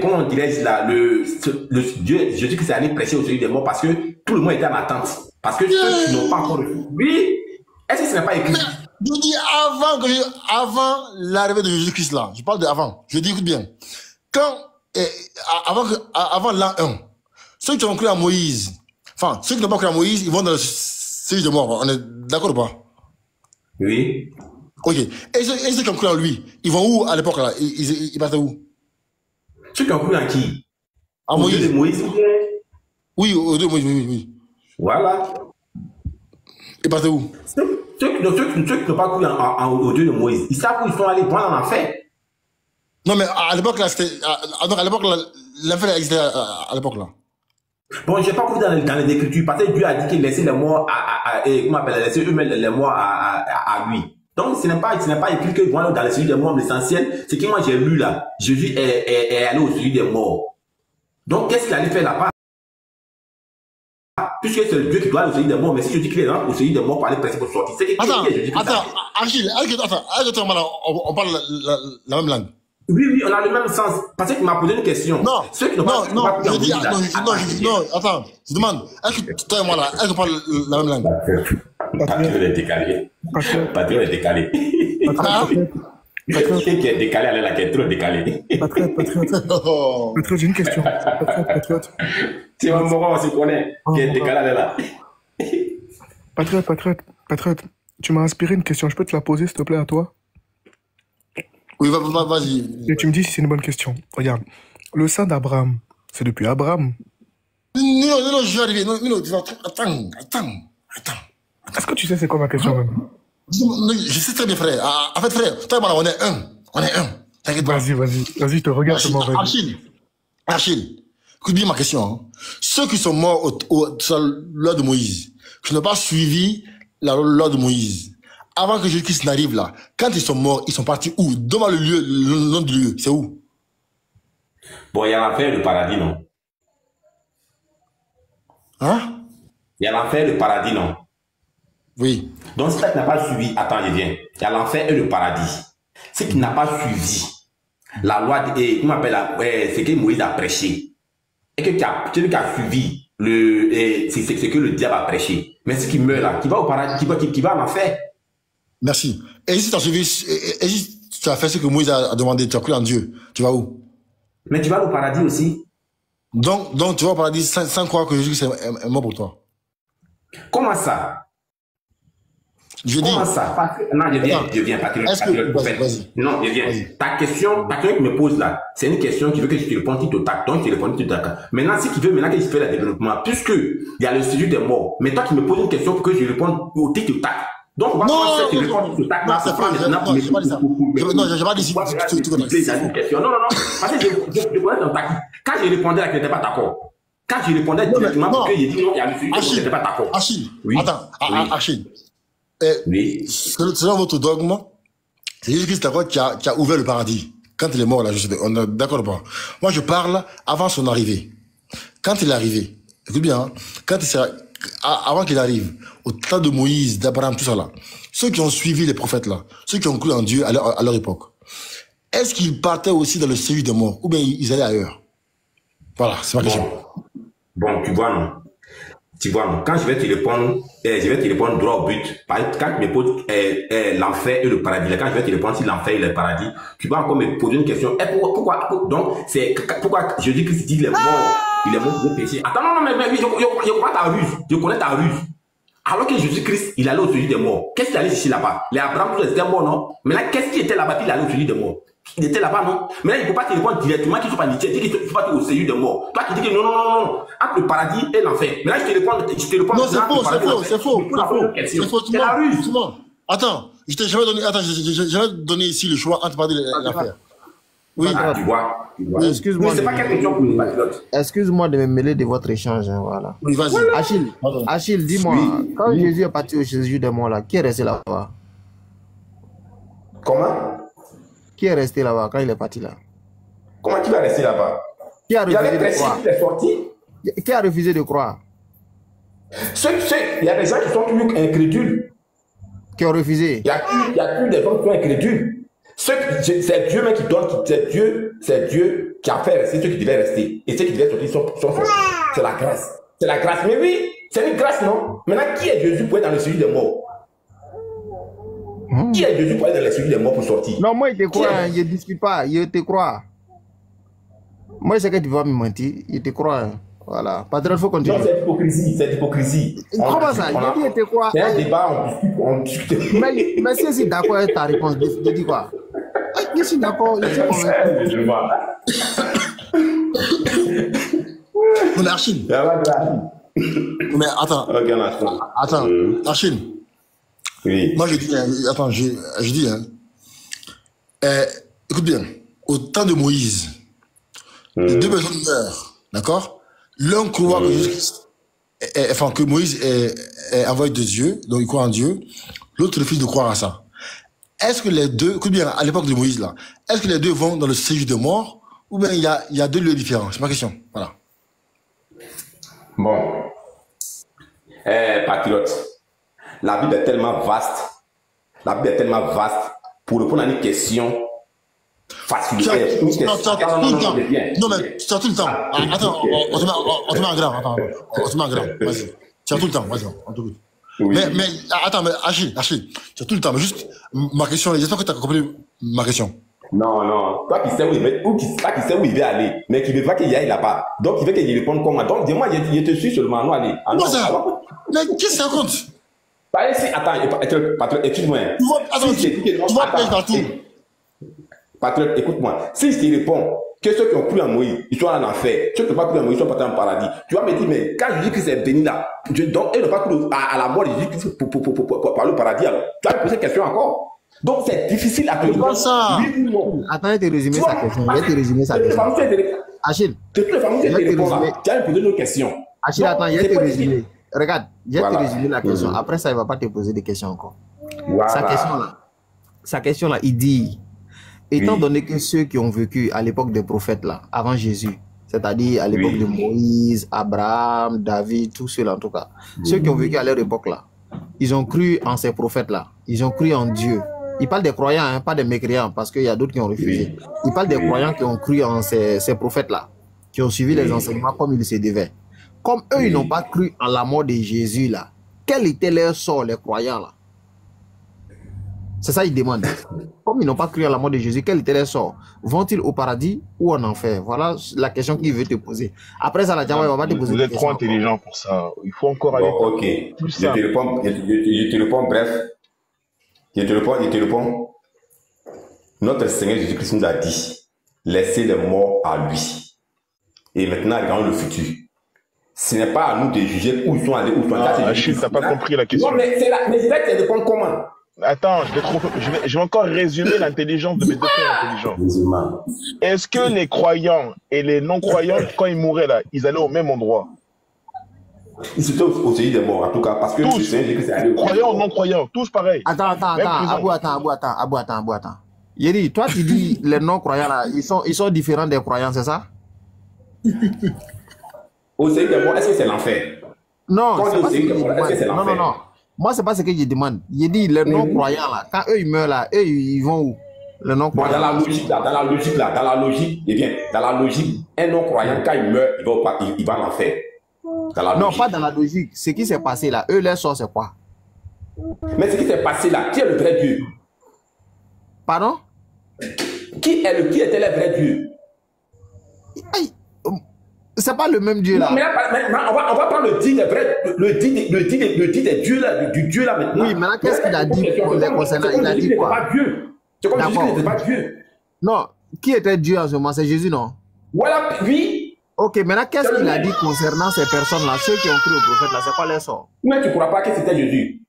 comment on dirait là, Dieu, je dis que c'est allé prêcher au séjour des morts parce que tout le monde était en attente. Parce que ceux qui n'ont pas encore reçu. Oui, est-ce que ce n'est pas écrit? Je dis avant l'arrivée de Jésus-Christ là, je parle de avant. Je dis, écoute bien. Avant l'an 1, ceux qui ont cru à Moïse, enfin, ceux qui n'ont pas cru à Moïse, ils vont dans le séjour de mort. On est d'accord ou pas? Oui. Ok. Et ceux qui ont cru en lui, ils vont où à l'époque là? Ils partent où? Ceux qui ont cru en qui? En Moïse. Dieu de Moïse. Oui, au Dieu de Moïse, oui. Voilà. Ils partent où? Ceux qui n'ont pas cru au Dieu de Moïse, ils savent où ils sont allés pour en enfer. Non, mais à l'époque là, c'était. Donc à l'époque là, l'enfer existait à l'époque là. Bon, je n'ai pas cru dans les Écritures, parce que Dieu a dit qu'il laissait les morts laisser eux-mêmes les morts à lui. Donc, ce n'est pas écrit que dans le séjour des morts, l'essentiel, c'est que moi j'ai lu là, Jésus est allé au séjour des morts. Donc, qu'est-ce qu'il allait faire là-bas? Puisque c'est le Dieu qui doit aller au séjour des morts, mais si je dis qu'il est là au séjour des morts pour aller presser pour sortir, c'est que Attends, Achille, on parle la même langue. Oui, on a le même sens. Parce que tu m'as posé une question. Non, attends, je demande, est-ce que toi et moi là, est-ce qu'on parle la même langue? Patriote est décalé. Patriote est décalé. Qui est décalé, là, qui est trop décalé. Patriote, j'ai une question. Patriote. C'est un moment, on se connaît, qui est décalé, là. Patriote, tu m'as inspiré une question. Je peux te la poser, s'il te plaît, à toi? Oui, vas-y. Et tu me dis si c'est une bonne question. Regarde, le sein d'Abraham, c'est depuis Abraham. Non, je vais arriver. Non, attends. Est-ce que tu sais c'est quoi ma question même? Non, je sais très bien, frère. En fait, frère, toi et moi, on est un. T'inquiète pas. Vas-y, je te regarde seulement. Achille, écoute bien ma question. Hein. Ceux qui sont morts sur la loi de Moïse, qui n'ont pas suivi la loi de Moïse, avant que Jésus-Christ n'arrive là, quand ils sont morts, ils sont partis où? Donne-moi le nom du lieu, c'est où? Bon, il y a l'enfer et le paradis, non? Hein? Il y a l'enfer et le paradis, non? Oui. Donc, si tu n'as pas suivi, attends, je viens. Il y a l'enfer et le paradis. Si tu n'as pas suivi la loi, comment on appelle ce que Moïse a prêché, et que tu as suivi ce que le diable a prêché, mais ce qui meurt là, qui va au paradis, qui va en enfer. Merci. Et si tu as suivi, et si tu as fait ce que Moïse a demandé, tu as cru en Dieu, tu vas où? Mais tu vas au paradis aussi. Donc tu vas au paradis sans croire que Jésus est mort pour toi. Comment ça? Comment ça? Non, je viens, patriote. Non, je viens. Ta question que me pose là, c'est une question qui veut que je te réponde tout au tac. Donc, je te réponds tout au tac. Maintenant, si tu veux, maintenant que je fais le développement, puisque il y a le séjour des morts, mais toi qui me poses une question pour que je réponde au tic au tac. Donc, on va commencer à te répondre tout au tac. Non, j'ai pas dit ça. Non, j'ai pas dit ça. Non. Parce que je connais ton tac. Quand je répondais là, tu n'étais pas d'accord. Quand je répondais directement, parce que j'ai dit non, il y a le séjour, tu n'étais pas d'accord. Achille, attends, Achille. Selon votre dogme, c'est Jésus-Christ qui a ouvert le paradis. Quand il est mort, là, on est d'accord ou pas? Moi, je parle avant son arrivée. Quand il est arrivé, écoute bien, hein, avant qu'il arrive, au temps de Moïse, d'Abraham, tout ça là, ceux qui ont suivi les prophètes là, ceux qui ont cru en Dieu à leur époque, est-ce qu'ils partaient aussi dans le séjour des morts ou bien ils allaient ailleurs? Voilà, c'est ma question. Bon, tu vois, non? Tu vois, non? Quand je vais te répondre droit au but. Par exemple, quand tu me poses l'enfer et le paradis, quand je vais te répondre sur l'enfer et le paradis, tu vas encore me poser une question. Pourquoi donc, c'est pourquoi je dis que il est mort pour le péché. Attends, non, mais je connais ta ruse. Je connais ta ruse. Alors que Jésus-Christ, il allait au séjour des morts. Qu'est-ce qu'il allait ici là-bas? Les Abraham, tous étaient morts, non? Maintenant, qu'est-ce qui était là-bas qu'il allait au séjour des morts? Il était là-bas, non? Maintenant, il ne faut pas te répondre directement qu'il ne faut pas dire qu'il ne faut pas au séjour des morts. Toi qui dis que non, non, non, non, entre le paradis et l'enfer. Maintenant, je te réponds. Non, c'est faux, c'est faux. C'est faux. C'est la rue. Attends, je t'ai jamais donné ici le choix entre paradis et l'enfer. Oui, tu vois. Excuse-moi. C'est pas quelque question pour les patriotes. Excuse-moi de me mêler de votre échange. Hein, voilà. Oui, vas-y. Achille, dis-moi, quand Jésus est parti au séjour des morts, là, qui est resté là-bas? Comment? Qui est resté là-bas quand il est parti là? Comment tu vas rester là-bas? Qui a refusé de croire? Il est sorti. Qui a refusé de croire? Il y a des gens qui sont toujours incrédules. Qui ont refusé? Il y a plus des gens qui sont incrédules. C'est Dieu même qui donne, c'est Dieu qui a fait rester ceux qui devaient rester. Et ceux qui devaient sortir sont sortis. C'est la grâce. C'est la grâce. Mais oui, c'est une grâce, non? Maintenant, qui est Jésus pour être dans le séjour des morts? Qui est Jésus pour être dans le séjour des morts pour sortir? Non, moi, je te crois, hein, je ne discute pas, je te crois. Moi, je sais que tu vas me mentir, je te crois. Hein. Voilà. Patron, il faut continuer. Non, c'est l'hypocrisie, c'est l'hypocrisie. Comment ça? Je te crois. C'est un débat, on discute. Mais si je suis d'accord avec ta réponse, je dis quoi? Je suis d'accord, je suis convaincu. Je vois. On est Achille. Mais attends. Attends, Achille. Oui. Moi, je dis, attends, je dis, hein. Écoute bien, au temps de Moïse, les deux personnes meurent, d'accord? L'un croit que Jésus-Christ, enfin, que Moïse est envoyé de Dieu, donc il croit en Dieu. L'autre refuse de croire à ça. Est-ce que les deux, écoute bien, à l'époque de Moïse, là, est-ce que les deux vont dans le séjour de mort, ou bien il y a deux lieux différents? C'est ma question. Voilà. Bon. Patriote, la Bible est tellement vaste. La Bible est tellement vaste pour répondre à une question facile. Non, mais tu as tout le temps. Attends, on te met en grand. Attends, on te met en grand. Vas-y. Tu as tout le temps. Vas-y, on te goûte. Oui. Mais attends, mais Achille, tu as tout le temps. Mais juste, ma question, j'espère que tu as compris ma question. Non. Toi qui sais où il veut aller, mais qui ne veut pas qu'il y aille là-bas. Donc, il veut qu'il réponde comment. Donc, dis-moi, je te suis seulement. Non, allez. Comment ça? Mais qu'est-ce que ça raconte? Attends, écoute-moi. Tu vas payer partout. Patriote, écoute-moi. Si je te réponds que ceux qui ont cru en Moïse, ils sont en enfer. Ceux qui n'ont pas cru en Moïse, ils sont partis en paradis. Tu vas me dire, mais quand Jésus-Christ est béni là, donc ils n'ont pas cru à la mort de Jésus-Christ pour parler au paradis alors. Tu vas me poser cette question encore. Donc c'est difficile à te répondre. Oui ou non? Attends, je vais te résumer sa question. Achille, tu vas me poser une autre question. Achille, attends, je vais te résumer. Regarde, je vais te résumer la question. Après ça, il ne va pas te poser des questions encore. Sa question là, il dit, étant donné que ceux qui ont vécu à l'époque des prophètes là, avant Jésus, c'est-à-dire à l'époque de Moïse, Abraham, David, tous ceux-là en tout cas, ceux qui ont vécu à leur époque là, ils ont cru en ces prophètes là, ils ont cru en Dieu. Il parle des croyants, hein, pas des mécréants, parce qu'il y a d'autres qui ont refusé. Il parle des croyants qui ont cru en ces prophètes là, qui ont suivi les enseignements comme il se devait. Comme eux, ils n'ont pas cru en la mort de Jésus là, quel était leur sort, les croyants là? C'est ça, ils demandent. Comme ils n'ont pas cru en la mort de Jésus, quel était leur sort? Vont-ils au paradis ou en enfer? Voilà la question qu'il veut te poser. Après ça, la Java, il va pas te poser. Vous êtes trop intelligent pour ça. Il faut encore aller. Bon, ok. Je te réponds bref. Je te réponds. Notre Seigneur Jésus-Christ nous a dit, laissez les morts à lui. Et maintenant, regardons le futur. Ce n'est pas à nous de juger où ils sont allés, où ils sont allés. Achille, tu n'as pas compris la question. Non, mais je vais te répondre comment? Attends, je vais encore résumer l'intelligence de mes deux frères intelligents. Est-ce que les croyants et les non-croyants, quand ils mouraient là, ils allaient au même endroit? Ils étaient au séjour des morts, en tout cas, parce que tous, croyants ou non-croyants, tous pareils. Attends, Abou. Yeri, toi tu dis les non-croyants là, ils sont différents des croyants, c'est ça? Au séjour des morts, est-ce que c'est l'enfer? Non, c'est pas ce que je demande. Non. Moi, c'est pas ce que je demande. Je dis les non-croyants là, quand eux ils meurent là, eux ils vont où? Les non-croyants. Dans la logique, eh bien, dans la logique, un non-croyant, quand il meurt, il va en enfer. Non, pas dans la logique. Ce qui s'est passé là, eux, leur sort, c'est quoi? Mais ce qui s'est passé là, qui est le vrai Dieu? Pardon? Qui était le vrai Dieu? c'est pas le même Dieu là. Non, mais là, on va prendre le dit des vrais, le dit des dieux là, du Dieu là maintenant. Oui, maintenant qu'est-ce qu'il a dit pour les concernant? Il a dit quoi? Pas Dieu. C'est comme Jésus n'était pas Dieu. Non, qui était Dieu en ce moment? C'est Jésus, non? Voilà, oui. Ok, maintenant qu'est-ce qu'il a dit concernant ces personnes-là, ceux qui ont cru au prophète là, c'est quoi leur sort? Mais tu ne crois pas que c'était Jésus?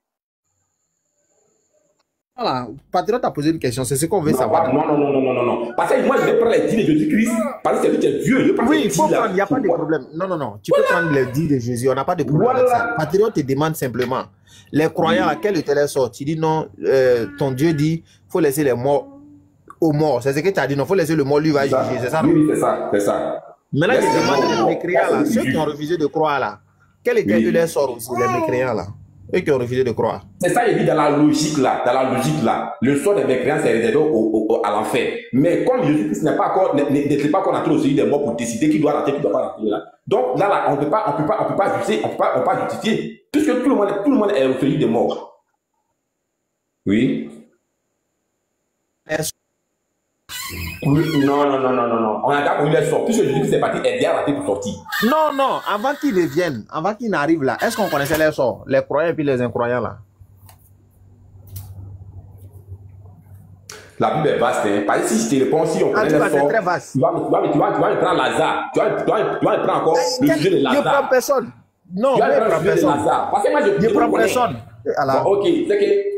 Voilà, Patriote a posé une question, c'est ce qu'on veut savoir. Non. Parce que moi, je vais prendre les dits de Jésus-Christ, parce que c'est lui qui est Dieu. Oui, il faut prendre, il n'y a pas de problème. Non. Tu peux prendre les dits de Jésus, on n'a pas de problème avec ça. Patriote te demande simplement, les croyants, à quel était leur sort? Tu dis non, ton Dieu dit, il faut laisser les morts aux morts. C'est ce que tu as dit, non, il faut laisser le mort, lui va juger, c'est ça? Oui, c'est ça. Maintenant, je demande les mécréants là, ceux qui ont refusé de croire là, quel était leur sort aussi, les mécréants là? Eux qui ont refusé de croire. C'est ça, il dit dans la logique là, le sort des mécréants c'est réservé à l'enfer. Mais comme Jésus-Christ n'est pas encore entré au séjour des morts pour décider qui doit rentrer, qui ne doit pas rentrer là. Donc là, on peut pas justifier, puisque tout le monde est au séjour des morts. Oui. Non. On a d'accord, il est sorti. Puisque Jésus-Christ est parti aider à rentrer pour sortir. Non. Avant qu'ils ne viennent, avant qu'ils n'arrivent là, est-ce qu'on connaissait les sorts? Les croyants et puis les incroyants là? La Bible est vaste. Hein. Parce que si je te réponds, si on connaît les sorts, tu vas me prendre Lazare. Tu vas me prendre encore le sujet de Lazare. Je ne prends personne. Non, je ne prends personne. Parce que moi, je ne prends personne.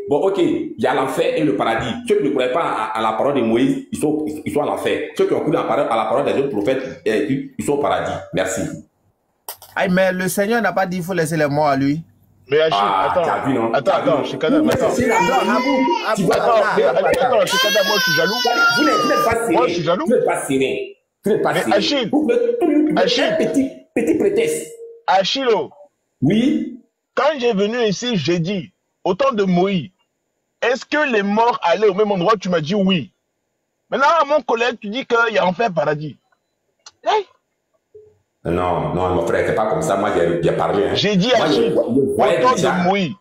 Bon, ok, il y a l'enfer et le paradis. Ceux qui ne croient pas à la parole de Moïse, ils sont à l'enfer. Ceux qui ont cru à la parole des autres prophètes, ils sont au paradis. Merci. Aïe, mais le Seigneur n'a pas dit qu'il faut laisser les morts à lui. Mais Achille, attends, Chikadam, attends. Attends, Chikadam, moi je suis jaloux. Vous n'êtes pas serré. Moi je suis jaloux. Vous n'êtes pas serré. Mais Achille, petit prétexte. Achille, oui. Quand j'ai venu ici, j'ai dit, au temps de Moïse, est-ce que les morts allaient au même endroit? Tu m'as dit oui. Maintenant, à mon collègue, tu dis qu'il y a enfer paradis. Hey. Non, mon frère, c'est pas comme ça. Moi, j'ai parlé. Hein. J'ai dit Achille, au temps de Moïse,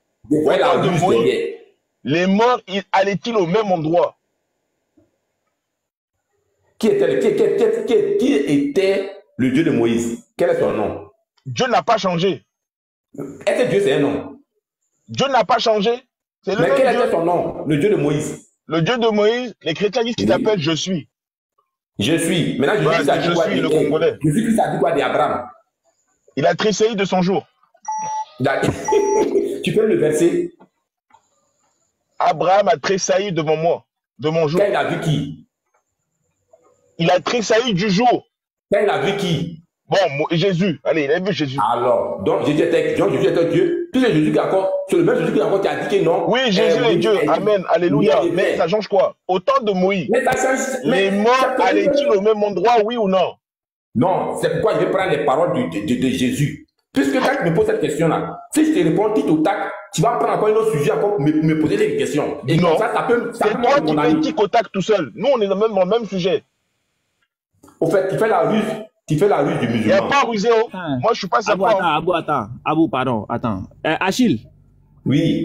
les morts allaient-ils au même endroit? Qui était le Dieu de Moïse? Quel est son nom? Dieu n'a pas changé. Est-ce que Dieu c'est un nom? Dieu n'a pas changé. Mais quel était son nom? Le Dieu de Moïse. Le Dieu de Moïse, les chrétiens disent qu'il s'appelle Je suis. Je suis. Maintenant, Jésus-Christ le comprenait. Jésus-Christ a dit quoi d'Abraham? Il a tressailli de son jour. Tu peux le verser? Abraham a tressailli devant moi, de mon jour. Quand il a vu qui? Il a tressailli du jour. Quand il a vu qui? Bon, Jésus. Allez, il a vu Jésus. Alors, donc Jésus était Dieu. Puis c'est Jésus qui encore, c'est le même Jésus qui encore qui a dit que non. Oui, Jésus est Dieu. Amen. Alléluia. Mais ça change quoi? Au temps de Moïse, les morts allaient-ils au même endroit, oui ou non? Non, c'est pourquoi je vais prendre les paroles de Jésus. Puisque quand tu me poses cette question-là, si je te réponds tic au tac, tu vas prendre encore un autre sujet, encore me poser des questions. Et non, ça peut. C'est toi qui fais tic au tac tout seul. Nous, on est dans le même sujet. Au fait, tu fais la ruse. Tu fais la ruse du musulman. Il n'y a pas rusé. Moi, je suis pas sympa. Abou, pardon. Attends. Achille. Oui.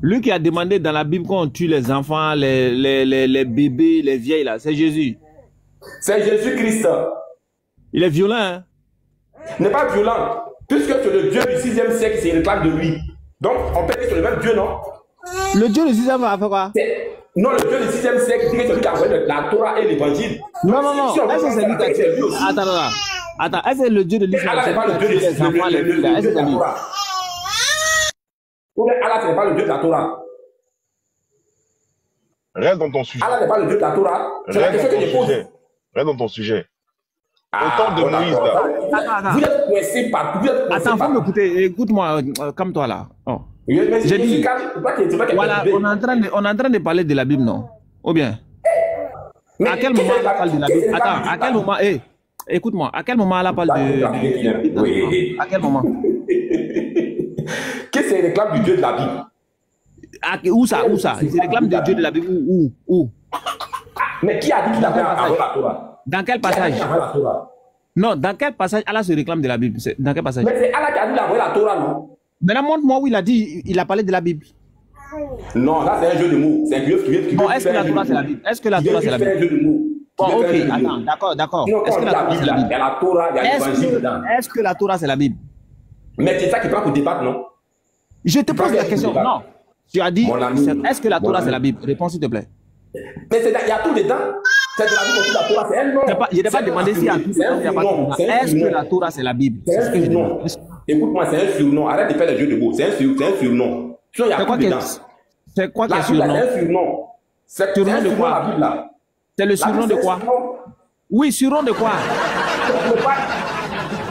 Lui qui a demandé dans la Bible qu'on tue les enfants, les bébés, les vieilles, là, c'est Jésus. C'est Jésus-Christ. Il est violent, hein? Il n'est pas violent. Puisque c'est le Dieu du 6e siècle qui se réclame de lui. Donc, on peut dire que c'est le même Dieu, non? Le Dieu du 6e va faire quoi? Non, le Dieu du 6e siècle dit que c'est lui qui a envoyé la Torah et l'évangile. Non. Est-ce que c'est lui qui a tué? Attends, est-ce que le Dieu de l'islam Allah n'est pas le Dieu des enfants, les filles, là? Est-ce que c'est lui? Allah, ce n'est pas le Dieu de la Torah. Reste dans ton sujet. Allah n'est pas le Dieu de la Torah. C'est la question que je pose. Reste dans ton sujet. Au temps de Moïse, là. Vous êtes coincé partout. Attends, faut m'écouter. Écoute-moi, comme toi, là. Oh. J'ai dit, voilà, on est en train de parler de la Bible, non? Ou bien? À quel moment Allah parle de la Bible? Attends, à quel moment? Écoute-moi, à quel moment Allah parle de la Bible? Oui. À quel moment? Qu'est-ce que c'est réclame du Dieu de la Bible? Où ça? Il se réclame du Dieu de la Bible où? Mais qui a dit qu'il avait envoyé la Torah? Dans quel passage? Non, dans quel passage Allah se réclame de la Bible? Dans quel passage? Mais c'est Allah qui a dit d'envoyer la Torah, non? Maintenant, montre-moi où il a dit, il a parlé de la Bible. Non, là c'est un jeu de mots. C'est un vieux qui bon, est-ce que la Torah c'est la Bible? Est-ce que la Torah c'est la Bible? Bon, ok, attends, d'accord. Est-ce que la Bible, il y a la Torah, il y a l'évangile dedans. Est-ce que la Torah, c'est la Bible? Mais c'est ça qui prend pour débattre, non? Je te pose la question. Non. Tu as dit, est-ce que la Torah, c'est la Bible? Réponds, s'il te plaît. Mais il y a tout dedans. C'est de la Bible aussi, la Torah, c'est un nom. Je n'ai pas demandé s'il y a tout dedans. Est-ce que la Torah, c'est la Bible? C'est un surnom. Écoute-moi, c'est un surnom. Arrête de faire les jeux de mots. C'est un surnom. Sinon, il y a tout dedans. C'est quoi le surnom? C'est un surnom. C'est un surnom de quoi, la Bible, là? C'est le surnom de quoi? Oui, surnom de quoi?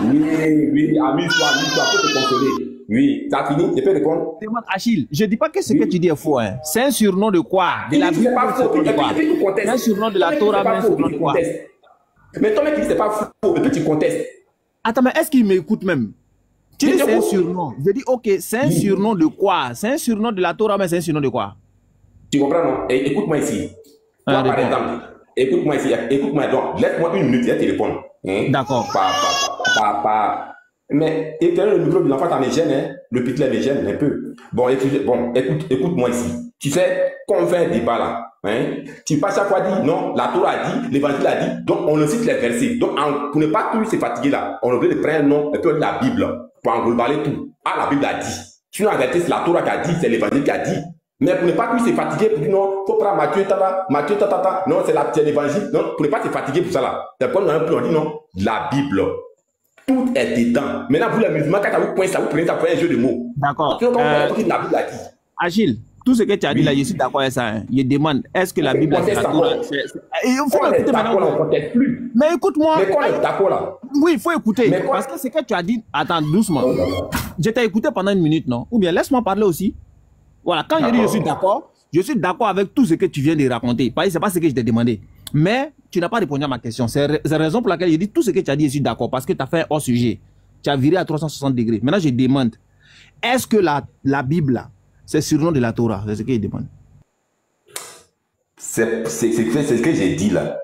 Oui, amuse-toi, faut te consoler. Oui, t'as fini, tu peux répondre. Achille, je ne dis pas que ce que tu dis est faux. Hein. C'est un surnom de quoi? De la Bible, c'est un surnom de la Torah, mais un surnom de quoi? Mais toi, mec, tu dis c'est pas faux, et puis tu contestes. Attends, mais est-ce qu'il m'écoute même? Tu dis c'est un surnom. Je dis, ok, c'est un surnom de quoi? C'est un surnom de la Torah, mais c'est un surnom de quoi? Tu comprends, non? Écoute-moi ici. Toi, par exemple, écoute-moi ici, écoute-moi donc, laisse-moi une minute, et tu réponds. D'accord. Mais le micro de l'enfant, ça me gêne, hein? Le petit, me gêne un peu. Bon, écoute-moi ici. Tu sais, quand on fait un débat là, hein, tu passes à quoi dire, non, la Torah a dit, l'évangile a dit, donc on le cite les versets. Donc, pour ne pas tout se fatiguer là, on oublie de prendre un nom, et puis la Bible, pour englober tout. Ah, la Bible a dit. Sinon, en réalité, c'est la Torah qui a dit, c'est l'évangile qui a dit. Mais pour ne pas plus se fatiguer, pour dire non, il faut prendre Matthieu, non, c'est l'évangile, non, pour ne pas se fatiguer pour ça là. C'est comme on dit non, la Bible. Tout est dedans. Maintenant, vous les musulmans, quand vous pointez ça, vous prenez ça pour un jeu de mots. D'accord. La Bible a dit. Agile, tout ce que tu as dit là, je suis d'accord avec ça. Hein. Je demande, est-ce que la Bible a dit la Torah? Il faut écouter maintenant. Mais écoute-moi. Mais quand on est d'accord là? Oui, il faut écouter. Parce que ce que tu as dit, attends, doucement. Je t'ai écouté pendant une minute, non? Ou bien laisse-moi parler aussi. Voilà, quand je dis je suis d'accord avec tout ce que tu viens de raconter. Ce n'est pas ce que je t'ai demandé. Mais tu n'as pas répondu à ma question. C'est la raison pour laquelle je dis tout ce que tu as dit, je suis d'accord. Parce que tu as fait un hors sujet. Tu as viré à 360 degrés. Maintenant, je demande, est-ce que la Bible, là, c'est surnom de la Torah? C'est ce que je demande. C'est ce que j'ai dit là.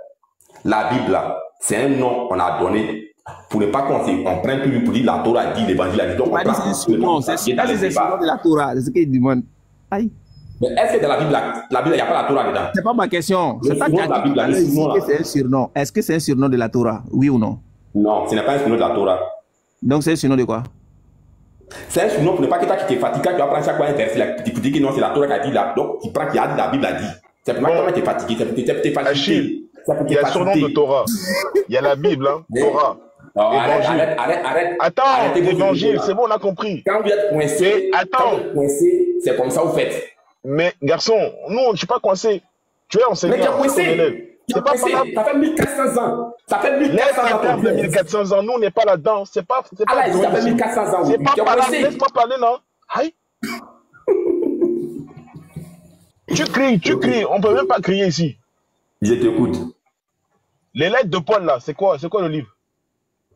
La Bible, là, c'est un nom qu'on a donné pour ne pas qu'on prenne plus pour dire la Torah a dit, l'évangile a dit. Donc, c'est surnom de la Torah. C'est ce que je demande. Aïe. Mais est-ce que dans la Bible, il n'y a pas la Torah dedans? C'est pas ma question. C'est pas la Bible, c'est un surnom. Est-ce que c'est un surnom de la Torah? Oui ou non? Non, ce n'est pas un surnom de la Torah. Donc c'est un surnom de quoi? C'est un surnom pour ne pas que toi qui te fatigues, tu vas prendre chaque fois un verset, tu dis que non, c'est la Torah qui a dit là. Donc tu prends qui a dit, la Bible a dit. C'est pour toi qui es fatigué, c'est pour te fatiguer. Il y a son nom de Torah. Il y a la Bible, hein, Torah. Arrête. Attends, l'évangile, c'est bon, on a compris. Quand vous êtes coincé, c'est comme ça vous faites. Mais garçon, nous, je ne suis pas coincé. Tu es enseignant. Mais tu es coincé. C'est pas ça fait 1400 ans. Ça fait 1400 ans. Laisse 1400 ans. Nous, on n'est pas là-dedans. C'est pas. Ça fait 1400 ans. C'est pas parler. Laisse-moi parler, non? Aïe. Tu cries. On ne peut même pas crier ici. Je t'écoute. Les lettres de Paul, là, c'est quoi le livre?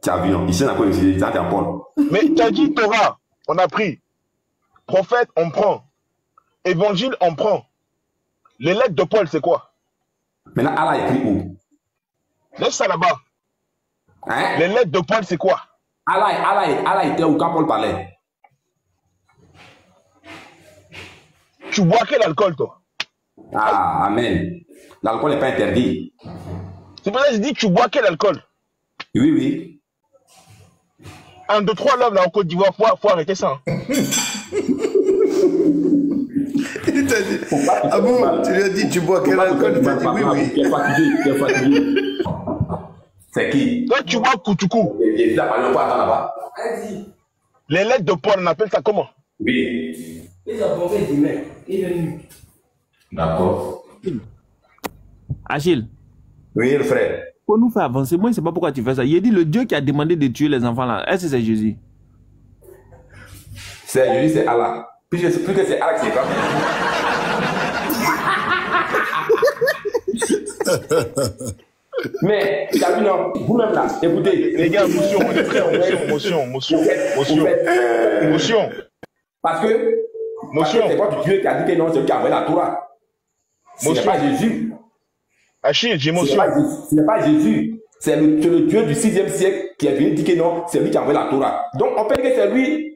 Tu as vu, non? Ici, on a quoi ici? Ça, c'est Paul. Mais tu as dit Torah, on a pris. Prophète, on prend. Évangile, on prend. Les lettres de Paul, c'est quoi? Maintenant, Allah écrit où? Laisse ça là-bas. Hein? Les lettres de Paul, c'est quoi? Allah était où quand Paul parlait? Tu bois quel alcool, toi? Ah, amen. L'alcool n'est pas interdit. C'est pour ça que je dis, tu bois quel alcool? Oui. 1, 2, 3, là, en Côte d'Ivoire, faut arrêter ça. Il t'a dit, ah bon, tu lui as dit, tu bois quel alcool? Il t'a dit, oui. Tu es fatigué. C'est qui? Toi, tu bois Koutoukou. Il a parlé pas, attends là-bas. Les lettres de Paul, on appelle ça comment? Oui. Il a bombé du mec. Il est venu. D'accord. Achille. Oui, le frère. Pour nous faire avancer, moi, je ne sais pas pourquoi tu fais ça. Il a dit le Dieu qui a demandé de tuer les enfants là. Est-ce que c'est Jésus? C'est Jésus, c'est Allah. Plus que c'est Allah qui est grave. Mais, tu as vu, non, vous-même là, écoutez. Les gars, motion, on est très motion. Parce que c'est pas Dieu qui a dit que non, c'est lui qui a envoyé la Torah. Ce n'est pas Jésus. Achille, j'ai motion. Ce n'est pas Jésus. C'est le Dieu du 6e siècle qui est venu dire que non, c'est lui qui a envoyé la Torah. Donc, on peut dire que c'est lui.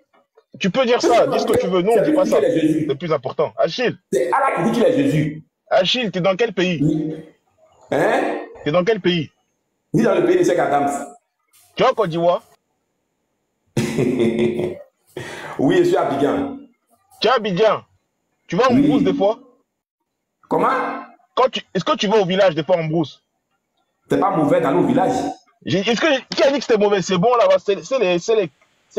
Tu peux dire ça, dis ce que tu veux. Nous, on ne dit pas ça. C'est le plus important. Achille. C'est Allah qui dit qu'il est Jésus. Achille, tu es dans quel pays? Hein? T'es dans quel pays? Ni dans le pays de Cheikh Adams. Tu es en Côte d'Ivoire? Oui, je suis à Abidjan. Tu es à Abidjan? Tu vas en brousse des fois? Comment? Est-ce que tu vas au village des fois en brousse? C'est pas mauvais d'aller au village. Est-ce que qui a dit que c'était mauvais? C'est bon là-bas, c'est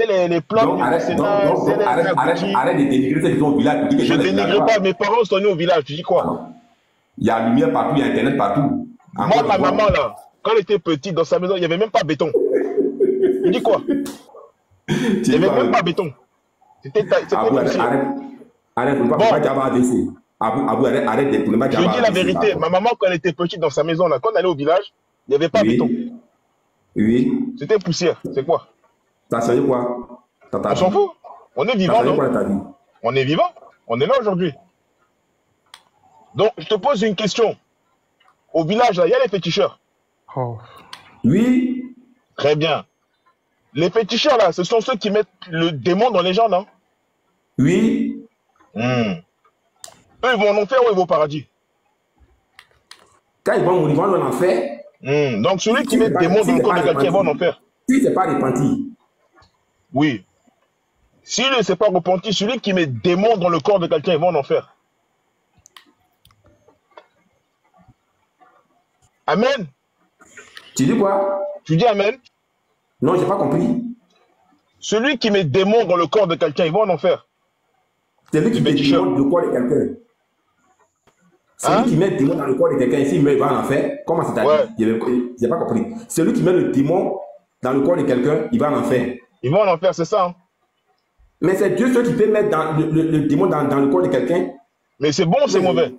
les plans du Sénat. Arrête de dénigrer ceux qui sont au village. Je ne dénigre pas, mes parents sont nés au village, tu dis quoi? Il y a lumière partout, il y a internet partout. Moi, ma maman là, quand elle était petite dans sa maison, il n'y avait même pas béton. Tu dis quoi? Il n'y avait même pas béton. C'était arrête, faut pas dire ADC. Arrête de tourner. Je dis la vérité, ma maman quand elle était petite dans sa maison là, quand elle allait au village, il n'y avait pas béton. Oui. C'était poussière, c'est quoi? Ça serait quoi? On s'en fout. On est vivant, non? On est vivant. On est là aujourd'hui. Donc, je te pose une question. Au village, là, il y a les féticheurs. Oh. Oui. Très bien. Les féticheurs, là, ce sont ceux qui mettent le démon dans les gens, non? Oui. Eux, ils vont en enfer ou ils vont au paradis? Quand ils vont en enfer. Donc, celui qui met le démon dans le corps de quelqu'un, il va en enfer. Si c'est pas repenti. Oui. S'il ne s'est pas repenti, celui qui met démon dans le corps de quelqu'un, il va en enfer. Amen. Tu dis quoi? Tu dis amen? Non, j'ai pas compris. Celui qui met démon dans le corps de quelqu'un, il va en enfer. Celui qui met démon dans le corps de quelqu'un. Celui qui met le démon dans le corps de quelqu'un, s'il meurt, il va en enfer. Comment c'est-à-dire? J'ai pas compris. Celui qui met le démon dans le corps de quelqu'un, il va en enfer. Il va en enfer, c'est ça. Hein? Mais c'est Dieu qui peut mettre le démon dans le corps de quelqu'un. Mais c'est bon ou c'est mauvais?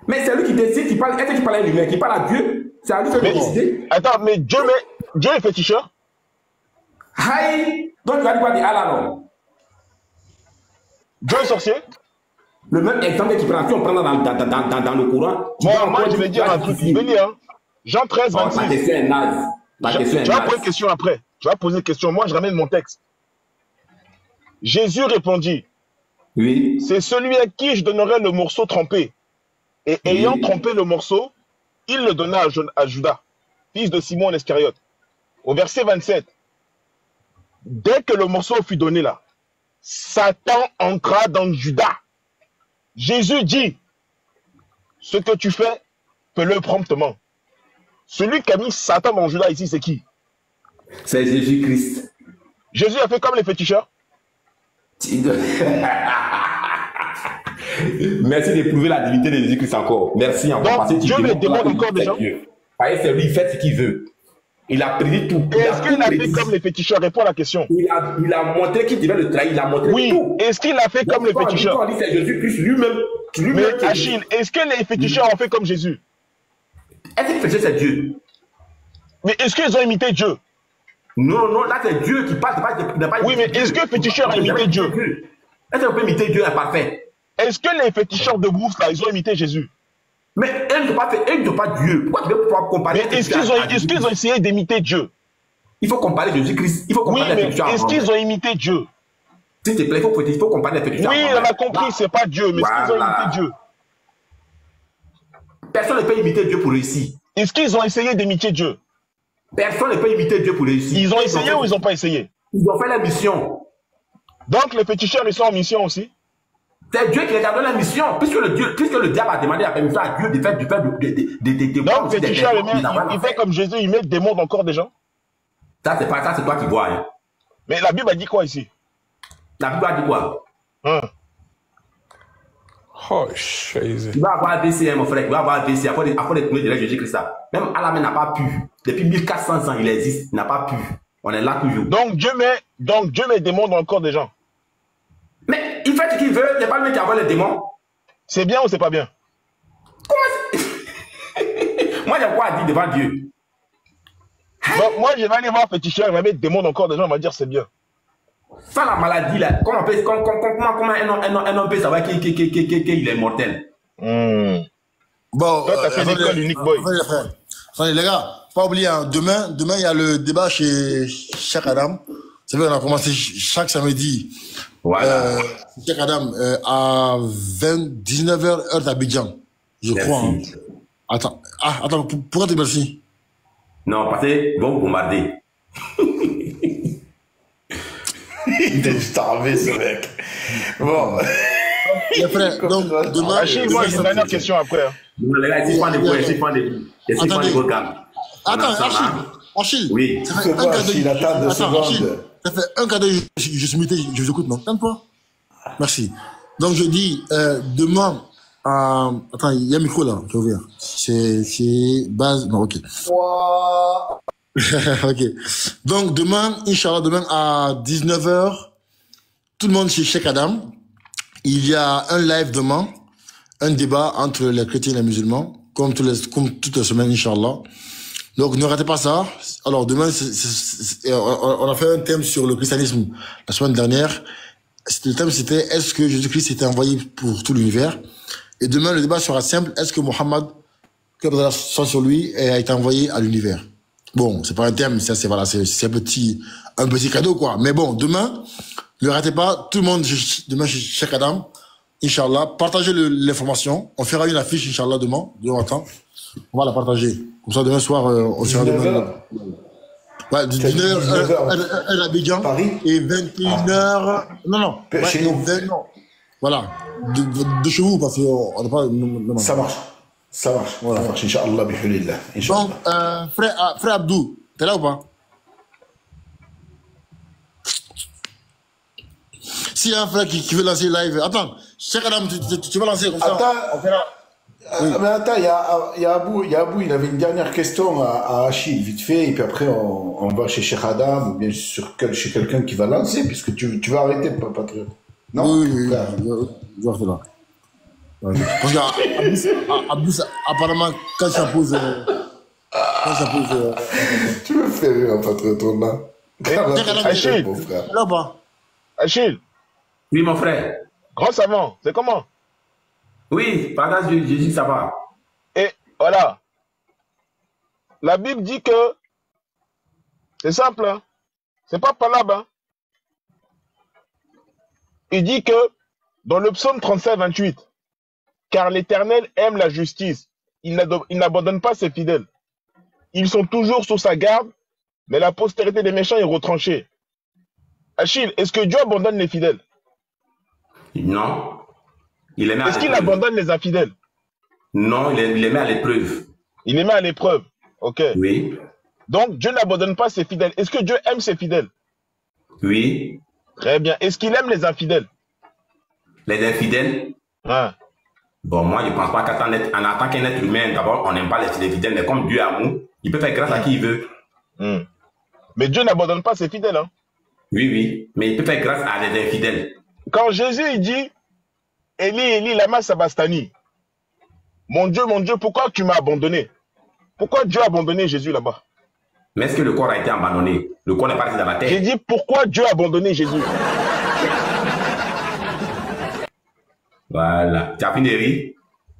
Mais c'est lui qui décide, qui parle, est-ce qu'il parle à lui-même, qui parle à Dieu? C'est à lui de décider. Attends, mais Dieu est féticheur? Aïe! Donc tu vas dire quoi dire Allah non? Dieu est sorcier? Le même exemple qui prend, si on prend dans le Coran. Moi, je vais dire un truc, je vais lire. Hein. Jean 13, 26. Ta question est naze. Tu vas poser une question après. Tu vas poser une question. Moi, je ramène mon texte. Jésus répondit. Oui. C'est celui à qui je donnerai le morceau trempé. Et ayant trempé le morceau, il le donna à Judas, fils de Simon l'Iscariote. Au verset 27. Dès que le morceau fut donné là, Satan entra dans Judas. Jésus dit, ce que tu fais, fais-le promptement. Celui qui a mis Satan dans Judas ici, c'est qui? C'est Jésus-Christ. Jésus a fait comme les féticheurs. Merci de prouver la divinité de Jésus-Christ encore. Merci encore. Donc, Dieu me demande encore des gens. C'est lui, il fait ce qu'il veut. Il a prédit tout. Est-ce qu'il a fait comme les féticheurs? Réponds à la question. Il a montré qu'il devait le trahir. Il a montré tout. Oui. Est-ce qu'il a fait comme les féticheurs? On dit c'est Jésus-Christ lui-même. Mais Achille, est-ce que les féticheurs ont fait comme Jésus? Est-ce que les féticheurs c'est Dieu? Mais est-ce qu'ils ont imité Dieu? Non, là c'est Dieu qui parle. Oui, mais est-ce que les féticheurs ont imité Dieu? Est-ce qu'on peut imiter Dieu imparfait? Est-ce que les féticheurs de Brousse là, ils ont imité Jésus? Mais ils ne sont pas Dieu. Pourquoi tu veux pouvoir comparer? Mais est-ce qu'ils ont essayé d'imiter Dieu? Il faut comparer Jésus-Christ. Il faut comparer les féticheurs. Est-ce qu'ils ont imité Dieu? S'il te plaît, il faut comparer les féticheurs. Oui, on a compris, c'est pas Dieu, mais est-ce qu'ils ont imité Dieu? Personne ne peut imiter Dieu pour réussir. Est-ce qu'ils ont essayé d'imiter Dieu? Personne ne peut imiter Dieu pour réussir. Ils ont essayé ou ils n'ont pas essayé? Ils ont fait la mission. Donc les féticheurs, ils sont en mission aussi? C'est Dieu qui les a donné la mission. Puisque le diable a demandé la permission à Dieu de faire des démons. Donc le féticheur, il fait comme Jésus, il met des mots dans le corps des gens? Ça, c'est pas ça, c'est toi qui vois. Hein. Mais la Bible a dit quoi ici? La Bible a dit quoi? Oh, Jésus. Il va avoir DCM, mon frère. Il va avoir DCM. Après de tourner de Jésus-Christ. Même Allah n'a pas pu. Depuis 1400 ans, il existe. Il n'a pas pu. On est là toujours. Donc Dieu met des démons dans le corps des gens. Mais il fait ce qu'il veut. Il n'y a pas le mec qui envoie les démons. C'est bien ou c'est pas bien? Comment Moi, j'ai quoi à dire devant Dieu? Donc, moi, je vais aller voir féticheur, il va mettre des démons dans le corps des gens, on va dire c'est bien. Sans la maladie, là, comment un homme peut savoir qu'il est mortel? Bon, toi, t'as fait l'école unique, boy. Attendez, les gars, pas oublier, hein, demain, il y a le débat chez Cheikh Adam. C'est vrai, on a commencé chaque samedi. Voilà. Cheikh Adam, à 19h, heure d'Abidjan, je crois. Hein. Attends, pourquoi tu merci? Non, parce qu'ils vont vous bombarder. Il est starvé, ce mec. Bon. Les frères, donc, demain... Achille, moi, j'ai une dernière question après. Les gars, ils font des points, ils font des regards. Attends, Achille. Oui. Ça fait un cadeau. Attends, Achille. Ça fait un cadeau, je suis muté, je vous écoute, non? Calme-toi. Merci. Donc, je dis, demain, attends, il y a un micro là, qui est ouvert. C'est base, non, ok. Ok. Donc, demain, Inch'Allah, demain à 19h, tout le monde chez Cheikh Adam. Il y a un live demain, un débat entre les chrétiens et les musulmans, comme toutes les semaines, Inch'Allah. Donc, ne ratez pas ça. Alors, demain, on a fait un thème sur le christianisme la semaine dernière. Le thème, c'était est-ce que Jésus-Christ était envoyé pour tout l'univers? Et demain, le débat sera simple. Est-ce que Mohammed, que Allah soit sur lui, a été envoyé à l'univers? Bon, c'est pas un thème, ça, c'est un petit cadeau, quoi. Mais bon, demain, ne ratez pas, tout le monde, demain, chez Cheikh Adam, Inch'Allah, partagez l'information. On fera une affiche, Inch'Allah, demain matin. On va la partager. Comme ça, demain soir, on sera demain. Ouais, 19h, à Abidjan. Paris. Et 21h. Non. Chez nous. Non. Voilà. De chez vous, parce qu'on n'a pas. Non. Ça marche. Voilà. Ça marche, Inch'Allah, bihulillah. Donc, frère Abdou, t'es là ou pas? S'il y a un frère qui veut lancer live, attends, Cheikh Adam, tu vas lancer comme ça. Oui. Mais attends, il y a Abou, il avait une dernière question à Achille, vite fait, et puis après on va chez Cheikh Adam, ou bien chez quelqu'un qui va lancer, puisque tu vas arrêter de patriote. Non? Oui, je vais là. Parce qu'Abdou, apparemment, quand ça pose... Tu me fais rire, patriote, là. Achille, là bas. Achille. Oui, mon frère. Grand savant, c'est comment? Oui, par grâce de Jésus, ça va. Et voilà. La Bible dit que c'est simple, hein? C'est pas palabre. Hein? Il dit que dans le psaume 37, 28, car l'Éternel aime la justice, il n'abandonne pas ses fidèles. Ils sont toujours sous sa garde, mais la postérité des méchants est retranchée. Achille, est-ce que Dieu abandonne les fidèles? Non. Est-ce qu'il abandonne les infidèles? Non, il les met à l'épreuve. Il les met à l'épreuve. Ok. Oui. Donc, Dieu n'abandonne pas ses fidèles. Est-ce que Dieu aime ses fidèles? Oui. Très bien. Est-ce qu'il aime les infidèles? Les infidèles? Hein? Bon, moi, je ne pense pas qu'en tant qu'un être humain, d'abord, on n'aime pas les fidèles, mais comme Dieu est amour, il peut faire grâce à qui il veut. Mais Dieu n'abandonne pas ses fidèles. Hein? Oui, mais il peut faire grâce à les infidèles. Quand Jésus il dit Eli, Eli, lama sabachthani. Mon Dieu, pourquoi tu m'as abandonné? Pourquoi Dieu a abandonné Jésus là-bas? Mais est-ce que le corps a été abandonné? Le corps n'est pas resté dans la terre. J'ai dit pourquoi Dieu a abandonné Jésus? Voilà. Tu as fini de rire?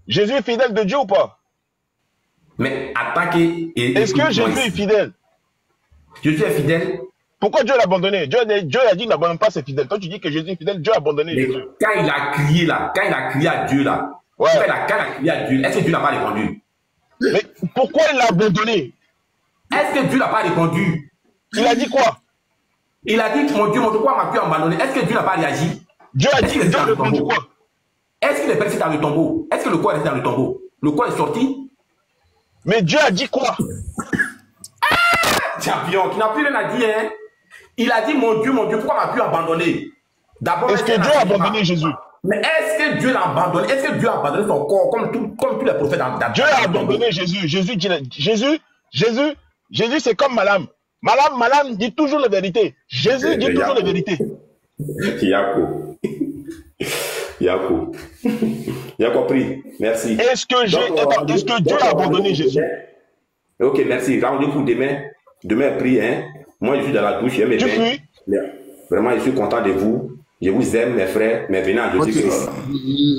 Jésus est fidèle de Dieu ou pas? Mais attaquer... Est-ce que Jésus est fidèle? Jésus est fidèle? Pourquoi Dieu l'a abandonné? Dieu a dit qu'il n'abandonne pas ses fidèles. Toi, tu dis que Jésus est fidèle, Dieu a abandonné Jésus. Quand il a crié là, quand il a crié à Dieu là, quand il a crié à Dieu, est-ce que Dieu n'a pas répondu? Mais pourquoi il l'a abandonné? Est-ce que Dieu n'a pas répondu? Il a dit quoi? Il a dit, mon Dieu, pourquoi m'a pu abandonner? Est-ce que Dieu n'a pas réagi? Dieu a dit que Dieu a répondu quoi? Est-ce qu'il est resté dans le tombeau? Est-ce que le corps est resté dans le tombeau? Le corps est sorti? Mais Dieu a dit quoi? Champion, tu n'as plus rien à dire, hein? Il a dit, mon Dieu, pourquoi m'a pu abandonner? Est-ce que Dieu a abandonné Jésus? Mais est-ce que Dieu l'a abandonné? Est-ce que Dieu a abandonné son corps comme tous les prophètes dans Dieu a abandonné Jésus. Jésus, c'est comme Malam. Malam dit toujours la vérité. Jésus dit toujours la vérité. Yako. Il a compris. Merci. Est-ce que Dieu a abandonné Jésus? Ok, merci. Rendez-vous demain. Demain, prie, hein. Moi, je suis dans la douche. Tu pries? Vraiment, je suis content de vous. Je vous aime, mes frères, mais venez à Jésus-Christ.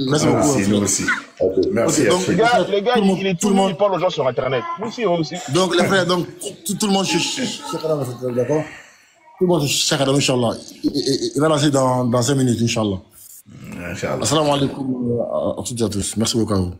Merci beaucoup. Nous aussi. Okay. Merci. Donc, les gars, tout le monde parle aux gens sur Internet. Nous aussi. Donc, les frères, donc, tout le monde, d'accord? Tout le monde, Shakadam, Inch'Allah. Il va lancer dans 5 minutes, Inch'Allah. Assalamu alaikum à toutes et à tous. Merci beaucoup à vous.